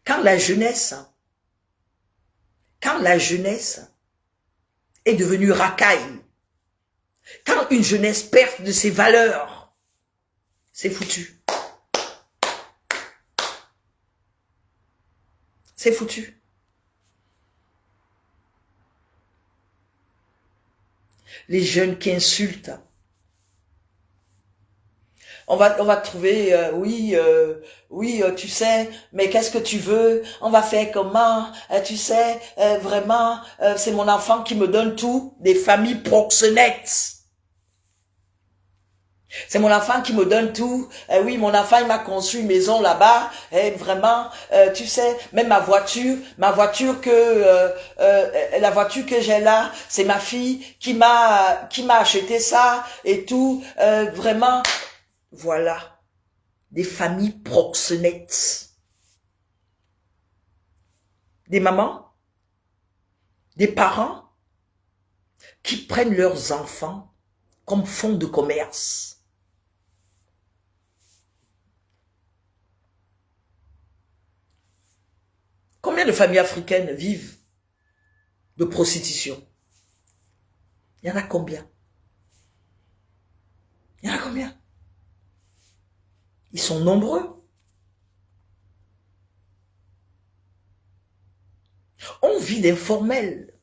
Quand la jeunesse est devenue racaille, quand une jeunesse perd de ses valeurs, c'est foutu. C'est foutu. Les jeunes qui insultent. On va trouver, oui, tu sais, mais qu'est-ce que tu veux? On va faire comment? Tu sais, vraiment, c'est mon enfant qui me donne tout. Des familles proxénètes. C'est mon enfant qui me donne tout. Oui, mon enfant, il m'a construit une maison là-bas. Vraiment, tu sais, même la voiture que j'ai là, c'est ma fille qui m'a acheté ça et tout. Vraiment, voilà, des familles proxénètes. Des mamans, des parents qui prennent leurs enfants comme fonds de commerce. Combien de familles africaines vivent de prostitution? Il y en a combien? Il y en a combien? Ils sont nombreux. On vit d'informel.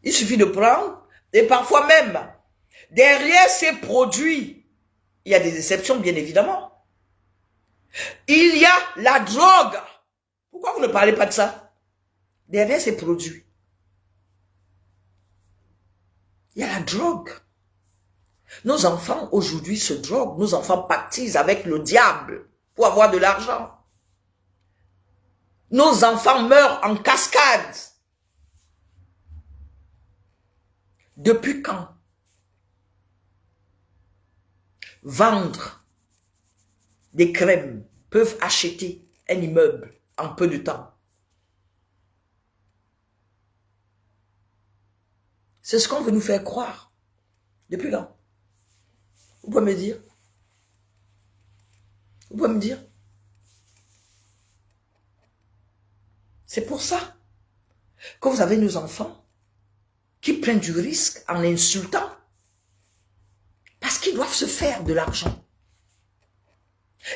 Il suffit de prendre, et parfois même, derrière ces produits, il y a des exceptions bien évidemment. Il y a la drogue. Pourquoi vous ne parlez pas de ça? Derrière ces produits, il y a la drogue. Nos enfants aujourd'hui se droguent. Nos enfants pactisent avec le diable pour avoir de l'argent. Nos enfants meurent en cascade. Depuis quand vendre des crèmes peuvent acheter un immeuble en peu de temps? C'est ce qu'on veut nous faire croire. Depuis quand? Vous pouvez me dire? Vous pouvez me dire? C'est pour ça que vous avez nos enfants qui prennent du risque en insultant. Parce qu'ils doivent se faire de l'argent.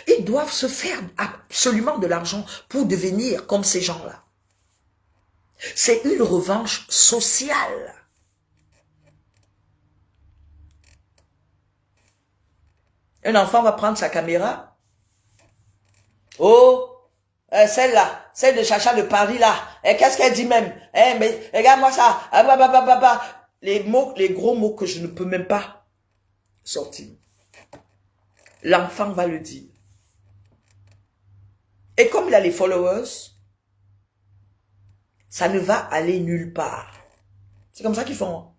Ils doivent se faire absolument de l'argent pour devenir comme ces gens-là. C'est une revanche sociale. Un enfant va prendre sa caméra. Oh, celle-là, celle de Chacha de Paris là. Qu'est-ce qu'elle dit même? Mais regarde-moi ça. Les mots, les gros mots que je ne peux même pas sortir. L'enfant va le dire. Et comme il a les followers, ça ne va aller nulle part. C'est comme ça qu'ils font.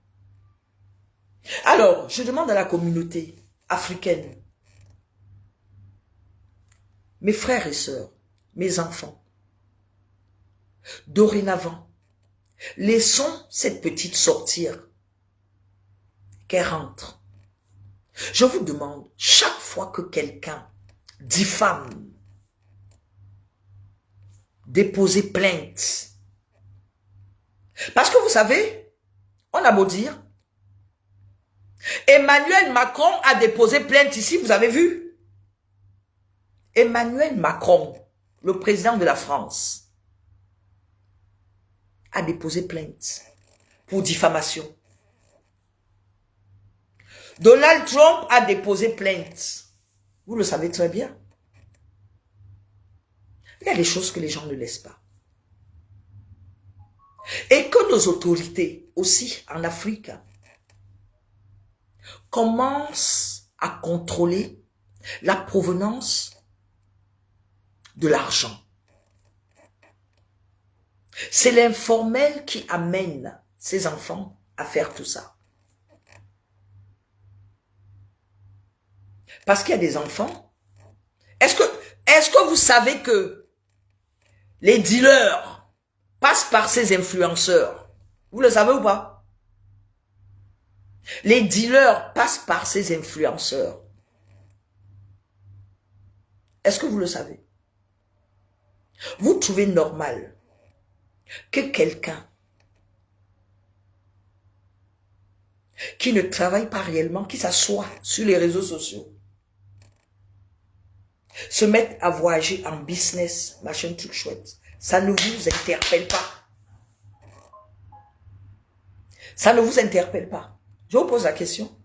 Alors, je demande à la communauté africaine, mes frères et sœurs, mes enfants, dorénavant, laissons cette petite sortir, qu'elle rentre. Je vous demande, chaque fois que quelqu'un diffame, déposez plainte. Parce que vous savez, on a beau dire, Emmanuel Macron a déposé plainte ici, vous avez vu? Emmanuel Macron, le président de la France, a déposé plainte pour diffamation. Donald Trump a déposé plainte. Vous le savez très bien. Il y a des choses que les gens ne laissent pas. Et que nos autorités, aussi en Afrique, commencent à contrôler la provenance de l'argent. C'est l'informel qui amène ces enfants à faire tout ça. Parce qu'il y a des enfants. Est-ce que vous savez que les dealers passent par ces influenceurs? Vous le savez ou pas? Les dealers passent par ces influenceurs. Est-ce que vous le savez? Vous trouvez normal que quelqu'un qui ne travaille pas réellement, qui s'assoit sur les réseaux sociaux, se mette à voyager en business, machin, truc chouette, ça ne vous interpelle pas. Ça ne vous interpelle pas. Je vous pose la question.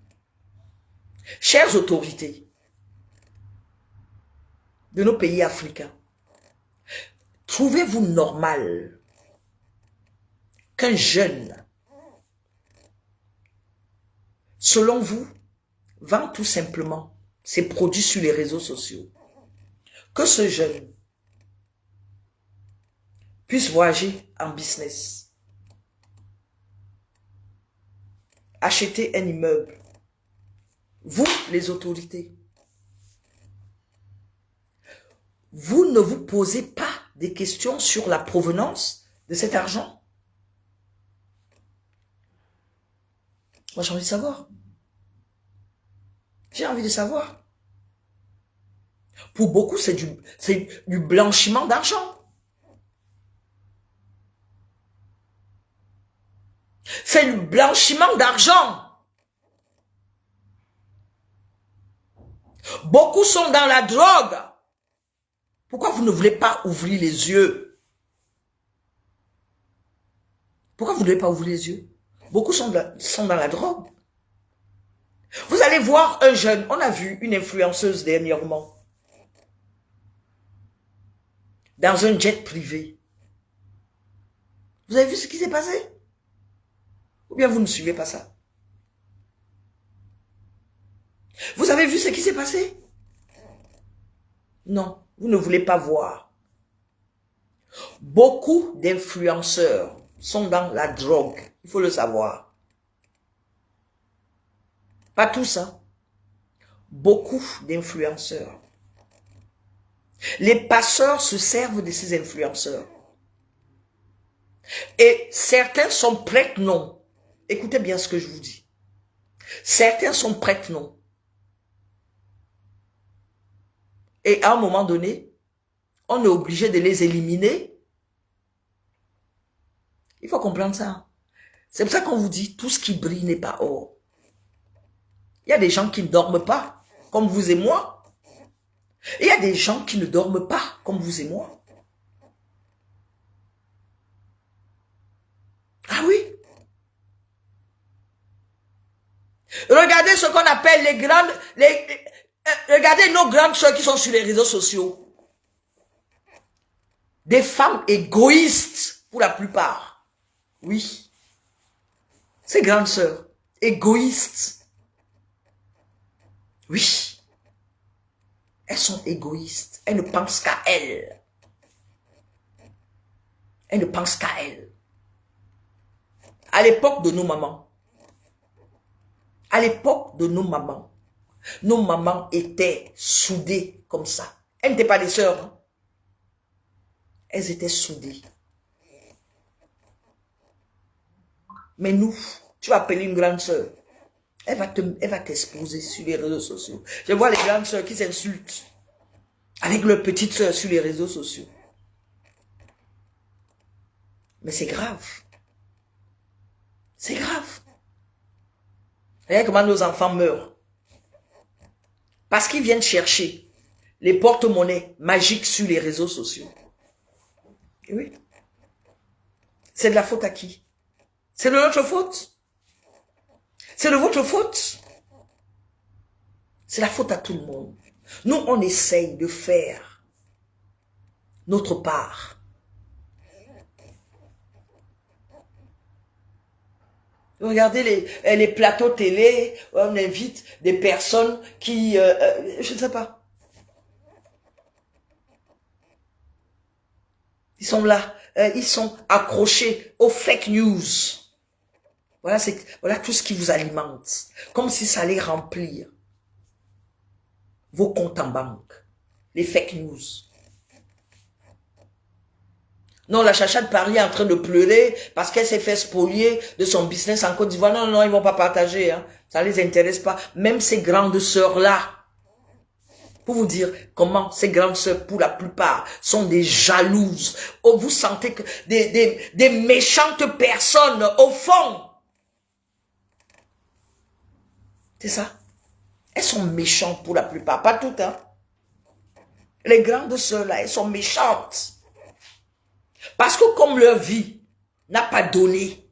Chères autorités de nos pays africains, trouvez-vous normal qu'un jeune, selon vous, vend tout simplement ses produits sur les réseaux sociaux, que ce jeune puisse voyager en business, acheter un immeuble, vous, les autorités, vous ne vous posez pas des questions sur la provenance de cet argent? Moi, j'ai envie de savoir. J'ai envie de savoir. Pour beaucoup, c'est du blanchiment d'argent. C'est du blanchiment d'argent. Beaucoup sont dans la drogue. Pourquoi vous ne voulez pas ouvrir les yeux? Pourquoi vous ne voulez pas ouvrir les yeux? Beaucoup sont dans la drogue. Vous allez voir un jeune, on a vu une influenceuse dernièrement, dans un jet privé. Vous avez vu ce qui s'est passé? Ou bien vous ne suivez pas ça? Vous avez vu ce qui s'est passé? Non, vous ne voulez pas voir. Beaucoup d'influenceurs sont dans la drogue. Il faut le savoir. Pas tous, hein. Beaucoup d'influenceurs. Les pasteurs se servent de ces influenceurs. Et certains sont prêts, non. Écoutez bien ce que je vous dis. Certains sont prêts, non. Et à un moment donné, on est obligé de les éliminer. Il faut comprendre ça. C'est pour ça qu'on vous dit, tout ce qui brille n'est pas or. Il y a des gens qui ne dorment pas, comme vous et moi. Et il y a des gens qui ne dorment pas, comme vous et moi. Ah oui. Regardez ce qu'on appelle les grandes... regardez nos grandes soeurs qui sont sur les réseaux sociaux. Des femmes égoïstes, pour la plupart. Oui. Ces grandes sœurs, égoïstes. Oui. Elles sont égoïstes. Elles ne pensent qu'à elles. Elles ne pensent qu'à elles. À l'époque de nos mamans, nos mamans étaient soudées comme ça. Elles n'étaient pas des sœurs. Hein. Elles étaient soudées. Mais nous, tu vas appeler une grande sœur. Elle va t'exposer sur les réseaux sociaux. Je vois les grandes sœurs qui s'insultent avec leur petite sœur sur les réseaux sociaux. Mais c'est grave. C'est grave. Regardez comment nos enfants meurent. Parce qu'ils viennent chercher les porte-monnaies magiques sur les réseaux sociaux. Et oui. C'est de la faute à qui? C'est de notre faute. C'est de votre faute. C'est la faute à tout le monde. Nous, on essaye de faire notre part. Regardez les plateaux télé, on invite des personnes qui, je ne sais pas. Ils sont là, ils sont accrochés aux fake news. Voilà tout ce qui vous alimente. Comme si ça allait remplir vos comptes en banque. Les fake news. Non, la Chacha de Paris est en train de pleurer parce qu'elle s'est fait spolier de son business en Côte d'Ivoire. Non, non, ils vont pas partager. Hein. Ça les intéresse pas. Même ces grandes sœurs-là. Pour vous dire comment ces grandes sœurs, pour la plupart, sont des jalouses. Oh, vous sentez que des méchantes personnes au fond. C'est ça. Elles sont méchantes pour la plupart. Pas toutes, hein. Les grandes sœurs, là, elles sont méchantes. Parce que comme leur vie n'a pas donné,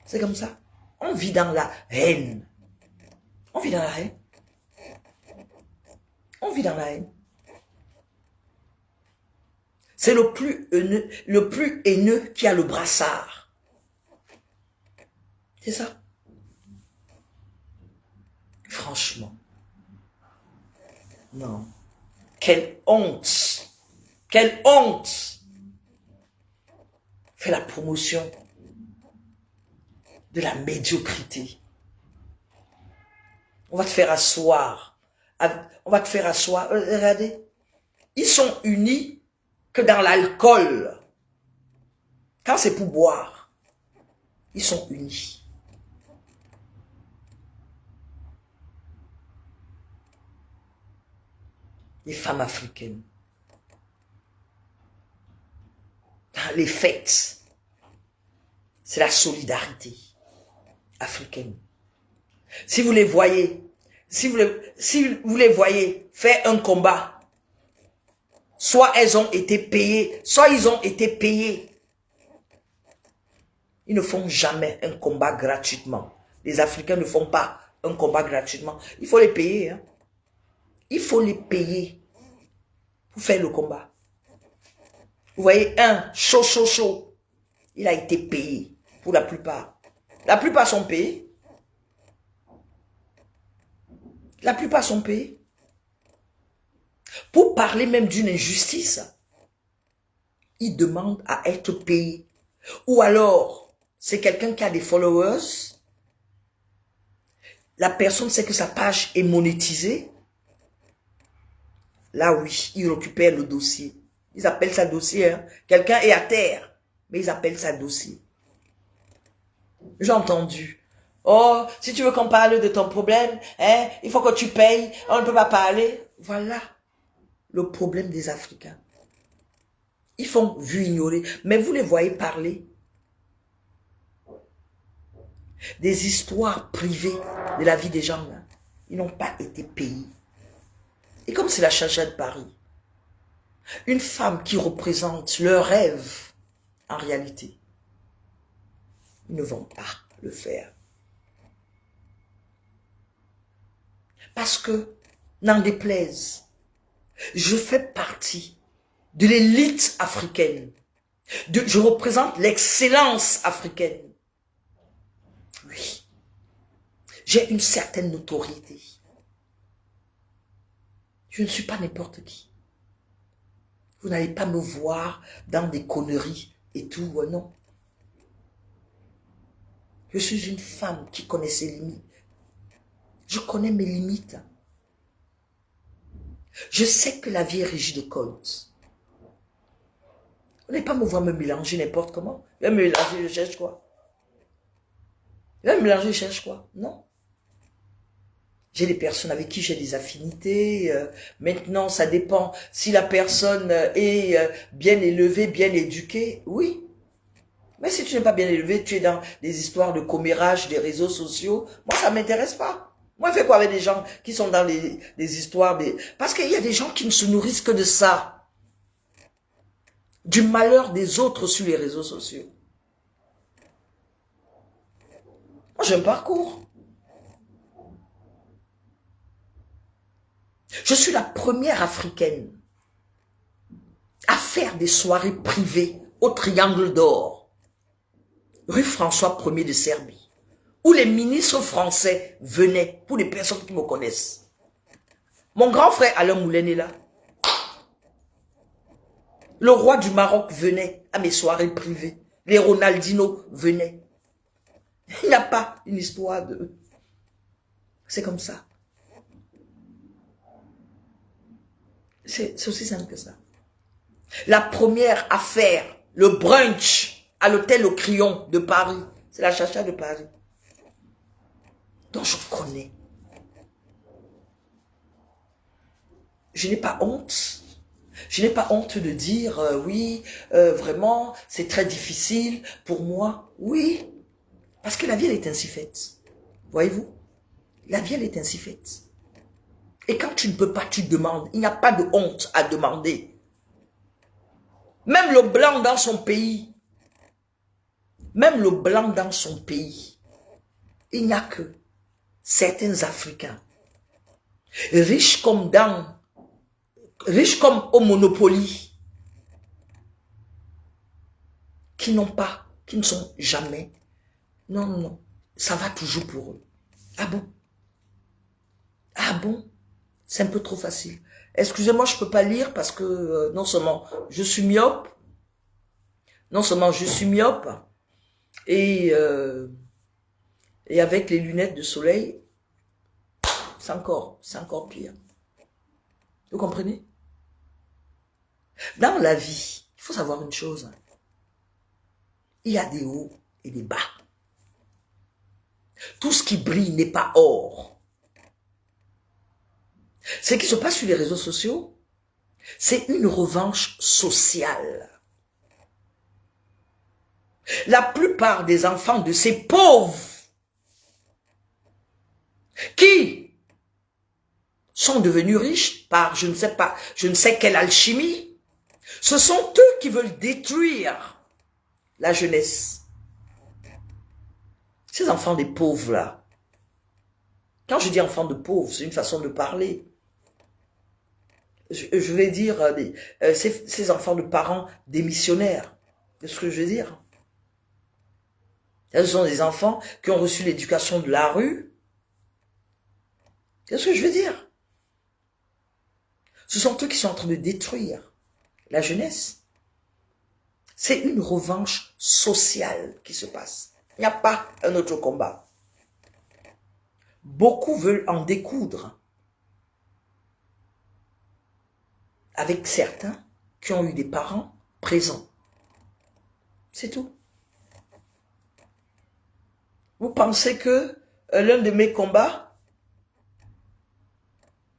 c'est comme ça. On vit dans la haine. On vit dans la haine. On vit dans la haine. C'est le plus haineux qui a le brassard. C'est ça. Franchement. Non. Quelle honte. Quelle honte. Fait la promotion de la médiocrité. On va te faire asseoir. On va te faire asseoir. Regardez. Ils sont unis que dans l'alcool. Quand c'est pour boire, ils sont unis. Les femmes africaines. Dans les fêtes, c'est la solidarité africaine. Si vous les voyez, si vous les voyez faire un combat, soit elles ont été payées, soit ils ont été payés. Ils ne font jamais un combat gratuitement. Les Africains ne font pas un combat gratuitement. Il faut les payer. Hein. Il faut les payer pour faire le combat. Vous voyez, un chaud. Il a été payé pour la plupart. La plupart sont payés. La plupart sont payés. Pour parler même d'une injustice, il demande à être payé. Ou alors, c'est quelqu'un qui a des followers, la personne sait que sa page est monétisée. Là, oui, il récupère le dossier. Ils appellent ça dossier. Hein. Quelqu'un est à terre, mais ils appellent ça dossier. J'ai entendu. Oh, si tu veux qu'on parle de ton problème, hein, il faut que tu payes. On ne peut pas parler. Voilà le problème des Africains. Ils font vu ignorer, mais vous les voyez parler des histoires privées de la vie des gens. Là. Ils n'ont pas été payés. Et comme c'est la Chacha de Paris, une femme qui représente leur rêve, en réalité, ils ne vont pas le faire. Parce que, n'en déplaise, je fais partie de l'élite africaine. Je représente l'excellence africaine. Oui. J'ai une certaine notoriété. Je ne suis pas n'importe qui. Vous n'allez pas me voir dans des conneries et tout, non. Je suis une femme qui connaît ses limites. Je connais mes limites. Je sais que la vie est régie de codes. Vous n'allez pas me voir me mélanger n'importe comment. Je vais me mélanger, je cherche quoi? Je vais me mélanger, je cherche quoi? Non. J'ai des personnes avec qui j'ai des affinités. Maintenant, ça dépend si la personne est bien élevée, bien éduquée. Oui. Mais si tu n'es pas bien élevé, tu es dans des histoires de commérage, des réseaux sociaux. Moi, ça ne m'intéresse pas. Moi, je fais quoi avec des gens qui sont dans des histoires des... Parce qu'il y a des gens qui ne se nourrissent que de ça. Du malheur des autres sur les réseaux sociaux. Moi, j'ai un parcours. Je suis la première africaine à faire des soirées privées au Triangle d'Or, rue François Ier de Serbie, où les ministres français venaient, pour les personnes qui me connaissent. Mon grand frère Alain Moulin est là. Le roi du Maroc venait à mes soirées privées. Les Ronaldinho venaient. Il n'y a pas une histoire de... C'est comme ça. C'est aussi simple que ça. La première à faire le brunch à l'hôtel au Crillon de Paris, c'est la Chacha de Paris. Donc je connais. Je n'ai pas honte. Je n'ai pas honte de dire, oui, vraiment, c'est très difficile pour moi. Oui, parce que la vie, elle est ainsi faite. Voyez-vous? La vie, elle est ainsi faite. Et quand tu ne peux pas, tu demandes. Il n'y a pas de honte à demander. Même le blanc dans son pays, il n'y a que certains Africains, riches comme au Monopoly, qui ne sont jamais. Non, ça va toujours pour eux. Ah bon? Ah bon? C'est un peu trop facile. Excusez-moi, je ne peux pas lire parce que non seulement je suis myope, et avec les lunettes de soleil, c'est encore pire. Vous comprenez? Dans la vie, il faut savoir une chose. Il y a des hauts et des bas. Tout ce qui brille n'est pas or. Ce qui se passe sur les réseaux sociaux, c'est une revanche sociale. La plupart des enfants de ces pauvres qui sont devenus riches par je ne sais quelle alchimie, ce sont eux qui veulent détruire la jeunesse. Ces enfants des pauvres là, quand je dis enfants de pauvres, c'est une façon de parler. Je vais dire ces enfants de parents démissionnaires. C'est ce que je veux dire. Ce sont des enfants qui ont reçu l'éducation de la rue. C'est ce que je veux dire. Ce sont eux qui sont en train de détruire la jeunesse. C'est une revanche sociale qui se passe. Il n'y a pas un autre combat. Beaucoup veulent en découdre avec certains qui ont eu des parents présents. C'est tout. Vous pensez que l'un de mes combats,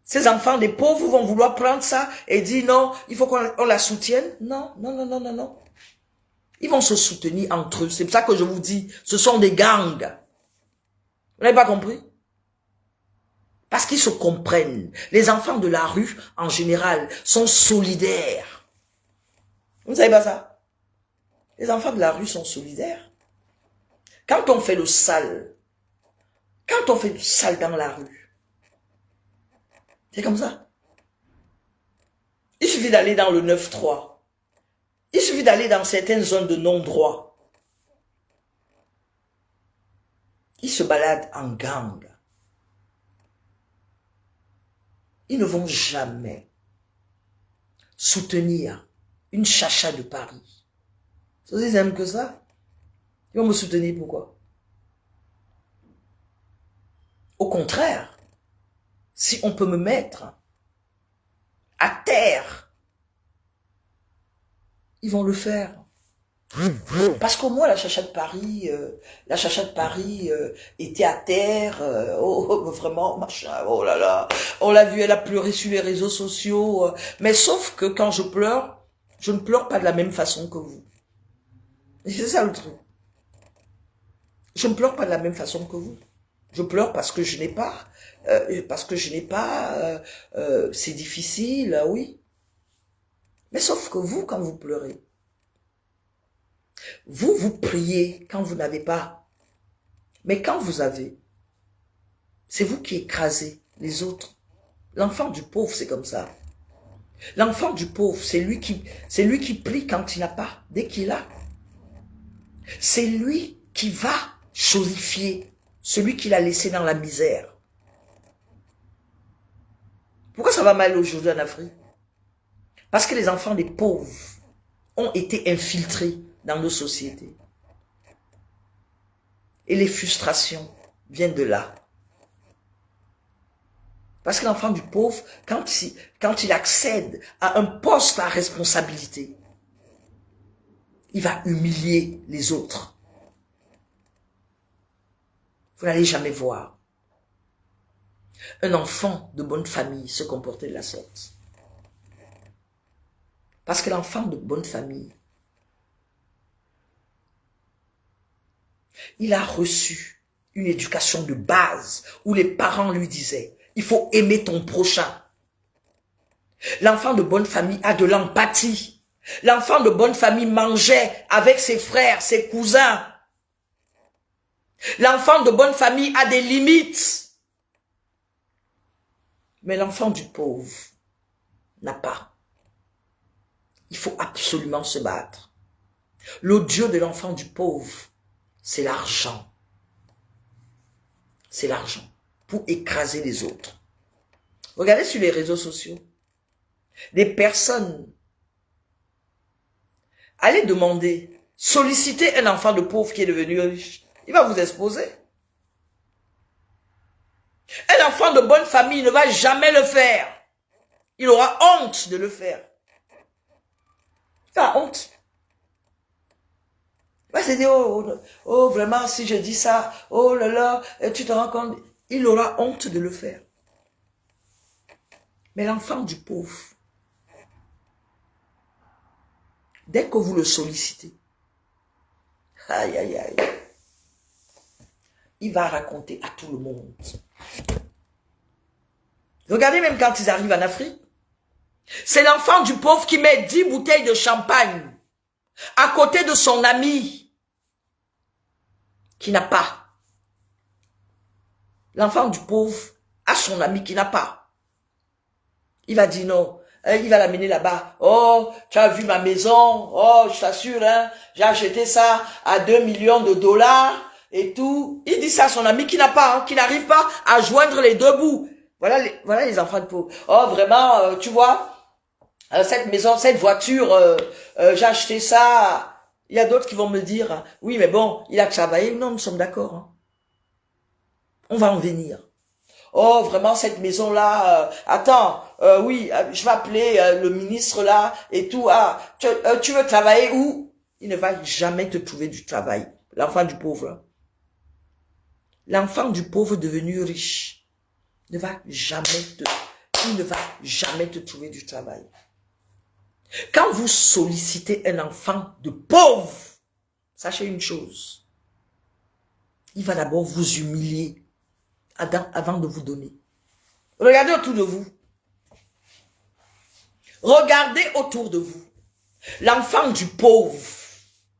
ces enfants des pauvres vont vouloir prendre ça et dire non, il faut qu'on la soutienne? Non, non, non, non, non, non. Ils vont se soutenir entre eux. C'est pour ça que je vous dis, ce sont des gangs. Vous n'avez pas compris? Parce qu'ils se comprennent. Les enfants de la rue, en général, sont solidaires. Vous ne savez pas ça? Les enfants de la rue sont solidaires. Quand on fait le sale, quand on fait du sale dans la rue, c'est comme ça. Il suffit d'aller dans le 9-3. Il suffit d'aller dans certaines zones de non-droit. Ils se baladent en gang. Ils ne vont jamais soutenir une chacha de Paris. Ils aiment que ça. Ils vont me soutenir pourquoi? Au contraire, si on peut me mettre à terre, ils vont le faire. Parce qu'au moins la chacha de Paris, était à terre, vraiment, machin, oh là là, on l'a vu, elle a pleuré sur les réseaux sociaux, mais sauf que quand je pleure, je ne pleure pas de la même façon que vous. C'est ça le truc. Je ne pleure pas de la même façon que vous. Je pleure parce que je n'ai pas, c'est difficile, oui. Mais sauf que vous, quand vous pleurez, vous priez quand vous n'avez pas. Mais quand vous avez, c'est vous qui écrasez les autres. L'enfant du pauvre, c'est comme ça. L'enfant du pauvre, c'est lui qui prie quand il n'a pas, dès qu'il a. C'est lui qui va chosifier celui qu'il a laissé dans la misère. Pourquoi ça va mal aujourd'hui en Afrique? Parce que les enfants des pauvres ont été infiltrés dans nos sociétés. Et les frustrations viennent de là. Parce que l'enfant du pauvre, quand il accède à un poste à responsabilité, il va humilier les autres. Vous n'allez jamais voir un enfant de bonne famille se comporter de la sorte. Parce que l'enfant de bonne famille, il a reçu une éducation de base où les parents lui disaient, il faut aimer ton prochain. L'enfant de bonne famille a de l'empathie. L'enfant de bonne famille mangeait avec ses frères, ses cousins. L'enfant de bonne famille a des limites. Mais l'enfant du pauvre n'a pas. Il faut absolument se battre. L'odieux de l'enfant du pauvre, c'est l'argent. C'est l'argent pour écraser les autres. Regardez sur les réseaux sociaux. Des personnes, allez demander, solliciter un enfant de pauvre qui est devenu riche. Il va vous exposer. Un enfant de bonne famille ne va jamais le faire. Il aura honte de le faire. Il a honte. Il va se dire, oh, vraiment, si je dis ça, oh là là, tu te rends compte, il aura honte de le faire. Mais l'enfant du pauvre, dès que vous le sollicitez, aïe, aïe, aïe, il va raconter à tout le monde. Regardez même quand ils arrivent en Afrique. C'est l'enfant du pauvre qui met 10 bouteilles de champagne à côté de son ami qui n'a pas. L'enfant du pauvre a son ami qui n'a pas. Il va dire non. Il va l'amener là-bas. Oh, tu as vu ma maison. Oh, je t'assure, hein, j'ai acheté ça à 2 millions de dollars et tout. Il dit ça à son ami qui n'a pas, hein, qui n'arrive pas à joindre les deux bouts. Voilà les enfants de pauvres. Oh, vraiment, tu vois, cette maison, cette voiture, j'ai acheté ça. Il y a d'autres qui vont me dire, oui, mais bon, il a travaillé. Non, nous sommes d'accord. Hein. On va en venir. Oh, vraiment, cette maison-là, attends, oui, je vais appeler le ministre là et tout. Ah, tu veux travailler où? Il ne va jamais te trouver du travail. L'enfant du pauvre. L'enfant du pauvre devenu riche il ne va jamais te trouver du travail. Quand vous sollicitez un enfant de pauvre, sachez une chose. Il va d'abord vous humilier avant de vous donner. Regardez autour de vous. Regardez autour de vous. L'enfant du pauvre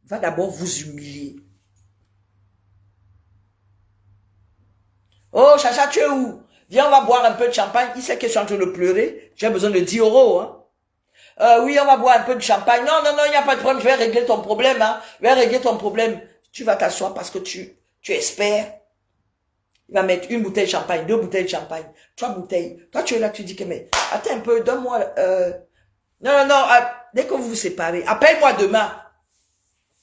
va d'abord vous humilier. Oh, Chacha, tu es où? Viens, on va boire un peu de champagne. Il sait que je suis en train de pleurer. J'ai besoin de 10 euros. Hein. Oui, on va boire un peu de champagne. Non, non, non, il n'y a pas de problème. Je vais régler ton problème. Hein. Je vais régler ton problème. Tu vas t'asseoir parce que tu espères. Il va mettre une bouteille de champagne, 2 bouteilles de champagne, 3 bouteilles. Toi, tu es là, tu dis que, mais attends un peu, donne-moi... Non, non, non, dès que vous vous séparez, appelle-moi demain.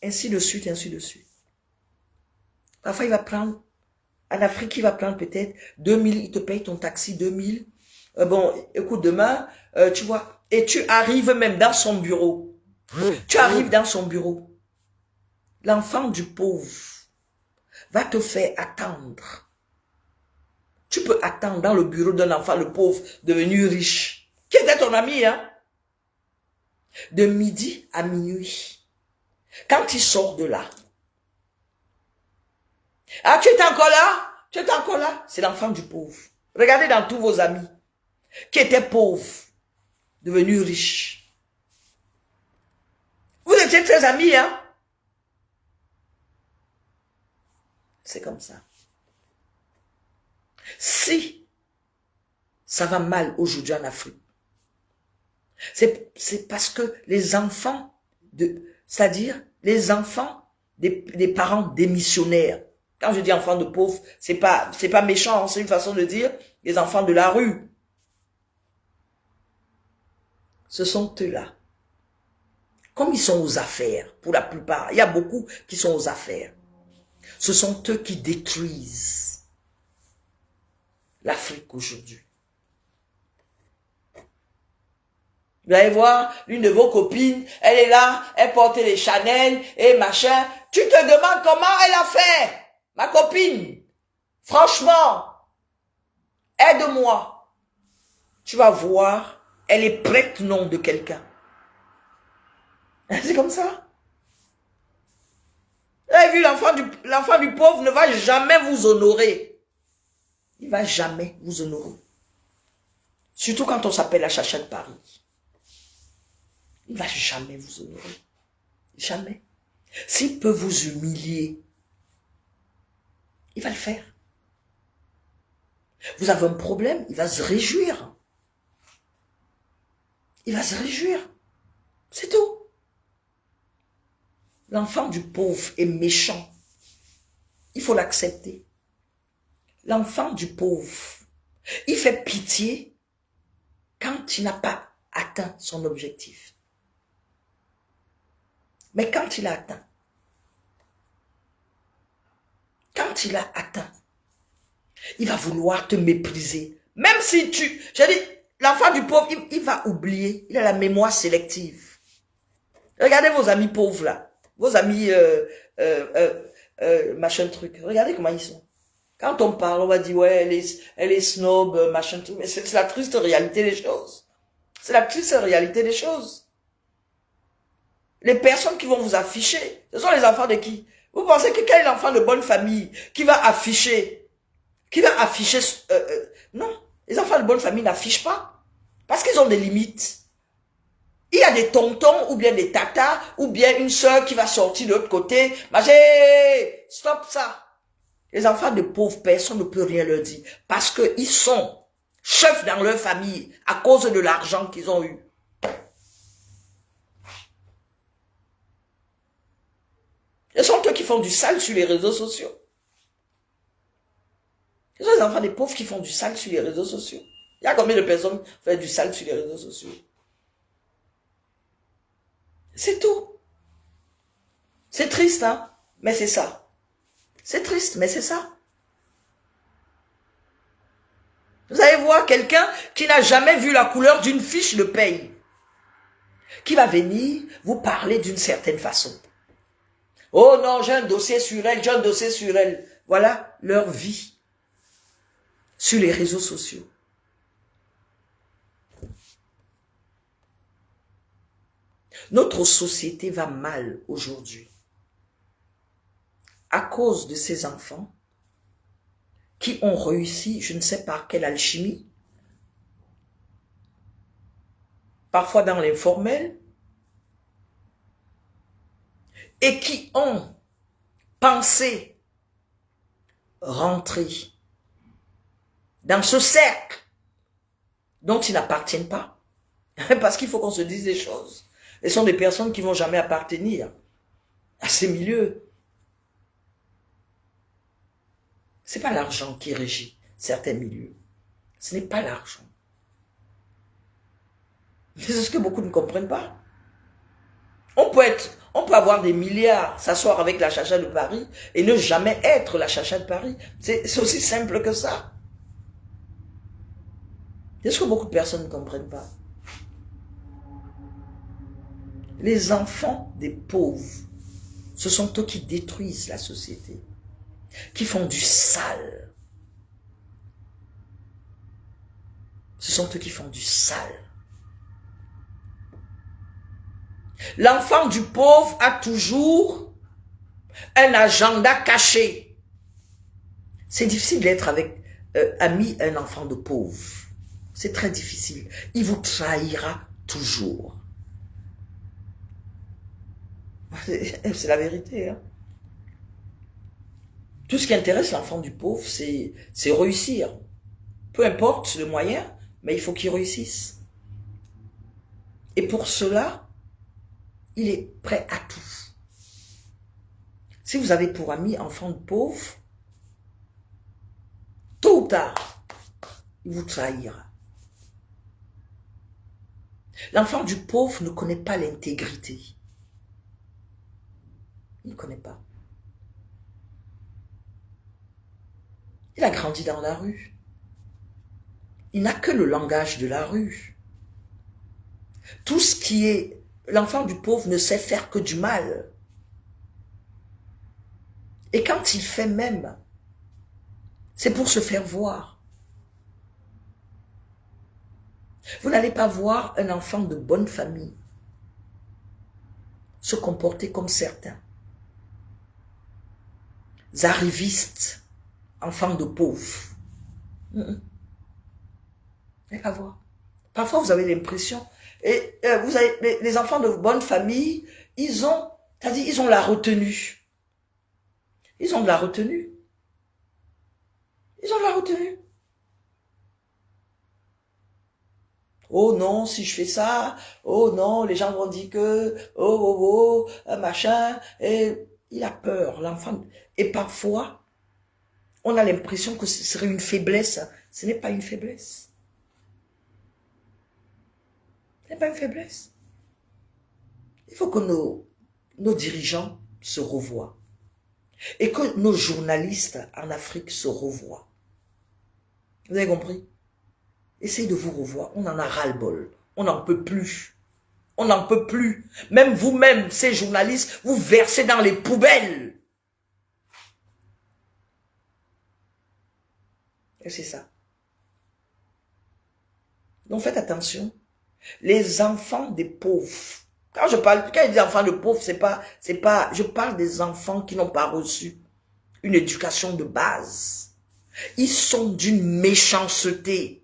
Ainsi de suite, ainsi de suite. Parfois, il va prendre... En Afrique, il va prendre peut-être 2000, il te paye ton taxi 2000. Bon, écoute, demain, tu vois, et tu arrives même dans son bureau. Tu arrives dans son bureau. L'enfant du pauvre va te faire attendre. Tu peux attendre dans le bureau d'un enfant, le pauvre, devenu riche, qui était ton ami, hein, de midi à minuit. Quand il sort de là, ah, tu es encore là? Tu es encore là? C'est l'enfant du pauvre. Regardez dans tous vos amis qui étaient pauvres, devenus riches. Vous étiez très amis, hein? C'est comme ça. Si ça va mal aujourd'hui en Afrique, c'est parce que les enfants, c'est-à-dire les enfants des parents démissionnaires, quand je dis enfants de pauvres, c'est pas méchant, c'est une façon de dire les enfants de la rue. Ce sont eux-là. Comme ils sont aux affaires, pour la plupart, il y a beaucoup qui sont aux affaires. Ce sont eux qui détruisent l'Afrique aujourd'hui. Vous allez voir, l'une de vos copines, elle est là, elle porte les Chanel et machin. Tu te demandes comment elle a fait, ma copine. Franchement, aide-moi. Tu vas voir, elle est prête nom de quelqu'un. C'est comme ça. Vous avez vu, l'enfant du pauvre ne va jamais vous honorer. Il ne va jamais vous honorer. Surtout quand on s'appelle la Chacha de Paris. Il ne va jamais vous honorer. Jamais. S'il peut vous humilier, il va le faire. Vous avez un problème, il va se réjouir. Il va se réjouir. C'est tout. L'enfant du pauvre est méchant. Il faut l'accepter. L'enfant du pauvre, il fait pitié quand il n'a pas atteint son objectif. Mais quand il a atteint, il va vouloir te mépriser. Même si j'ai dit, l'enfant du pauvre, il va oublier. Il a la mémoire sélective. Regardez vos amis pauvres là. Vos amis, machin truc. Regardez comment ils sont. Quand on parle, on va dire, ouais, elle est snob, machin truc. Mais c'est la triste réalité des choses. C'est la triste réalité des choses. Les personnes qui vont vous afficher, ce sont les enfants de qui? Vous pensez que quel est l'enfant de bonne famille qui va afficher? Non, les enfants de bonne famille n'affichent pas. Parce qu'ils ont des limites. Il y a des tontons ou bien des tatas ou bien une sœur qui va sortir de l'autre côté. Magé, stop ça. Les enfants de pauvres personnes ne peut rien leur dire. Parce qu'ils sont chefs dans leur famille à cause de l'argent qu'ils ont eu. Ce sont eux qui font du sale sur les réseaux sociaux. Ce sont les enfants des pauvres qui font du sale sur les réseaux sociaux. Il y a combien de personnes qui font du sale sur les réseaux sociaux? C'est tout. C'est triste, hein? Mais c'est ça. C'est triste, mais c'est ça. Vous allez voir quelqu'un qui n'a jamais vu la couleur d'une fiche de paye, qui va venir vous parler d'une certaine façon. Oh non, j'ai un dossier sur elle, j'ai un dossier sur elle. Voilà leur vie sur les réseaux sociaux. Notre société va mal aujourd'hui à cause de ces enfants qui ont réussi, je ne sais par quelle alchimie, parfois dans l'informel, et qui ont pensé rentrer dans ce cercle dont ils n'appartiennent pas. Parce qu'il faut qu'on se dise des choses. Ce sont des personnes qui ne vont jamais appartenir à ces milieux. Ce n'est pas l'argent qui régit certains milieux. Ce n'est pas l'argent. C'est ce que beaucoup ne comprennent pas. On peut avoir des milliards, s'asseoir avec la Chacha de Paris et ne jamais être la Chacha de Paris. C'est aussi simple que ça. C'est ce que beaucoup de personnes ne comprennent pas. Les enfants des pauvres, ce sont eux qui détruisent la société, qui font du sale. Ce sont eux qui font du sale. L'enfant du pauvre a toujours un agenda caché. C'est difficile d'être ami un enfant de pauvre. C'est très difficile. Il vous trahira toujours. C'est la vérité. Hein? Tout ce qui intéresse l'enfant du pauvre, c'est réussir. Peu importe le moyen, mais il faut qu'il réussisse. Et pour cela, il est prêt à tout. Si vous avez pour ami enfant de pauvre, tôt ou tard, il vous trahira. L'enfant du pauvre ne connaît pas l'intégrité. Il ne connaît pas. Il a grandi dans la rue. Il n'a que le langage de la rue. Tout ce qui est... L'enfant du pauvre ne sait faire que du mal. Et quand il fait même, c'est pour se faire voir. Vous n'allez pas voir un enfant de bonne famille se comporter comme certains. Arrivistes, enfants de pauvres. À voir. Parfois, vous avez l'impression, et vous avez les enfants de bonne famille, ils ont la retenue. Ils ont de la retenue. Ils ont de la retenue. Oh non, si je fais ça, oh non, les gens vont dire que, machin, et il a peur, l'enfant. Et parfois, on a l'impression que ce serait une faiblesse. Ce n'est pas une faiblesse. Ce n'est pas une faiblesse. Il faut que nos dirigeants se revoient. Et que nos journalistes en Afrique se revoient. Vous avez compris? Essayez de vous revoir. On en a ras-le-bol. On n'en peut plus. On n'en peut plus. Même vous-même, ces journalistes, vous versez dans les poubelles. Et c'est ça. Donc faites attention. Les enfants des pauvres. Quand il dit enfants de pauvres, je parle des enfants qui n'ont pas reçu une éducation de base. Ils sont d'une méchanceté.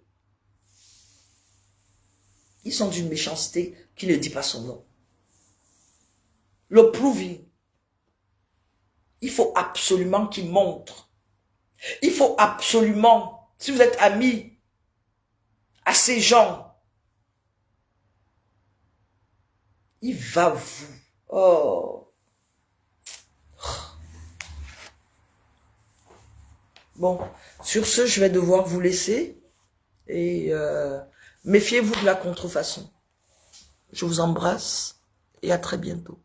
Ils sont d'une méchanceté qui ne dit pas son nom. Le proving. Il faut absolument qu'il montre. Il faut absolument, si vous êtes amis à ces gens, il va vous... Oh. Bon, sur ce, je vais devoir vous laisser. Et méfiez-vous de la contrefaçon. Je vous embrasse et à très bientôt.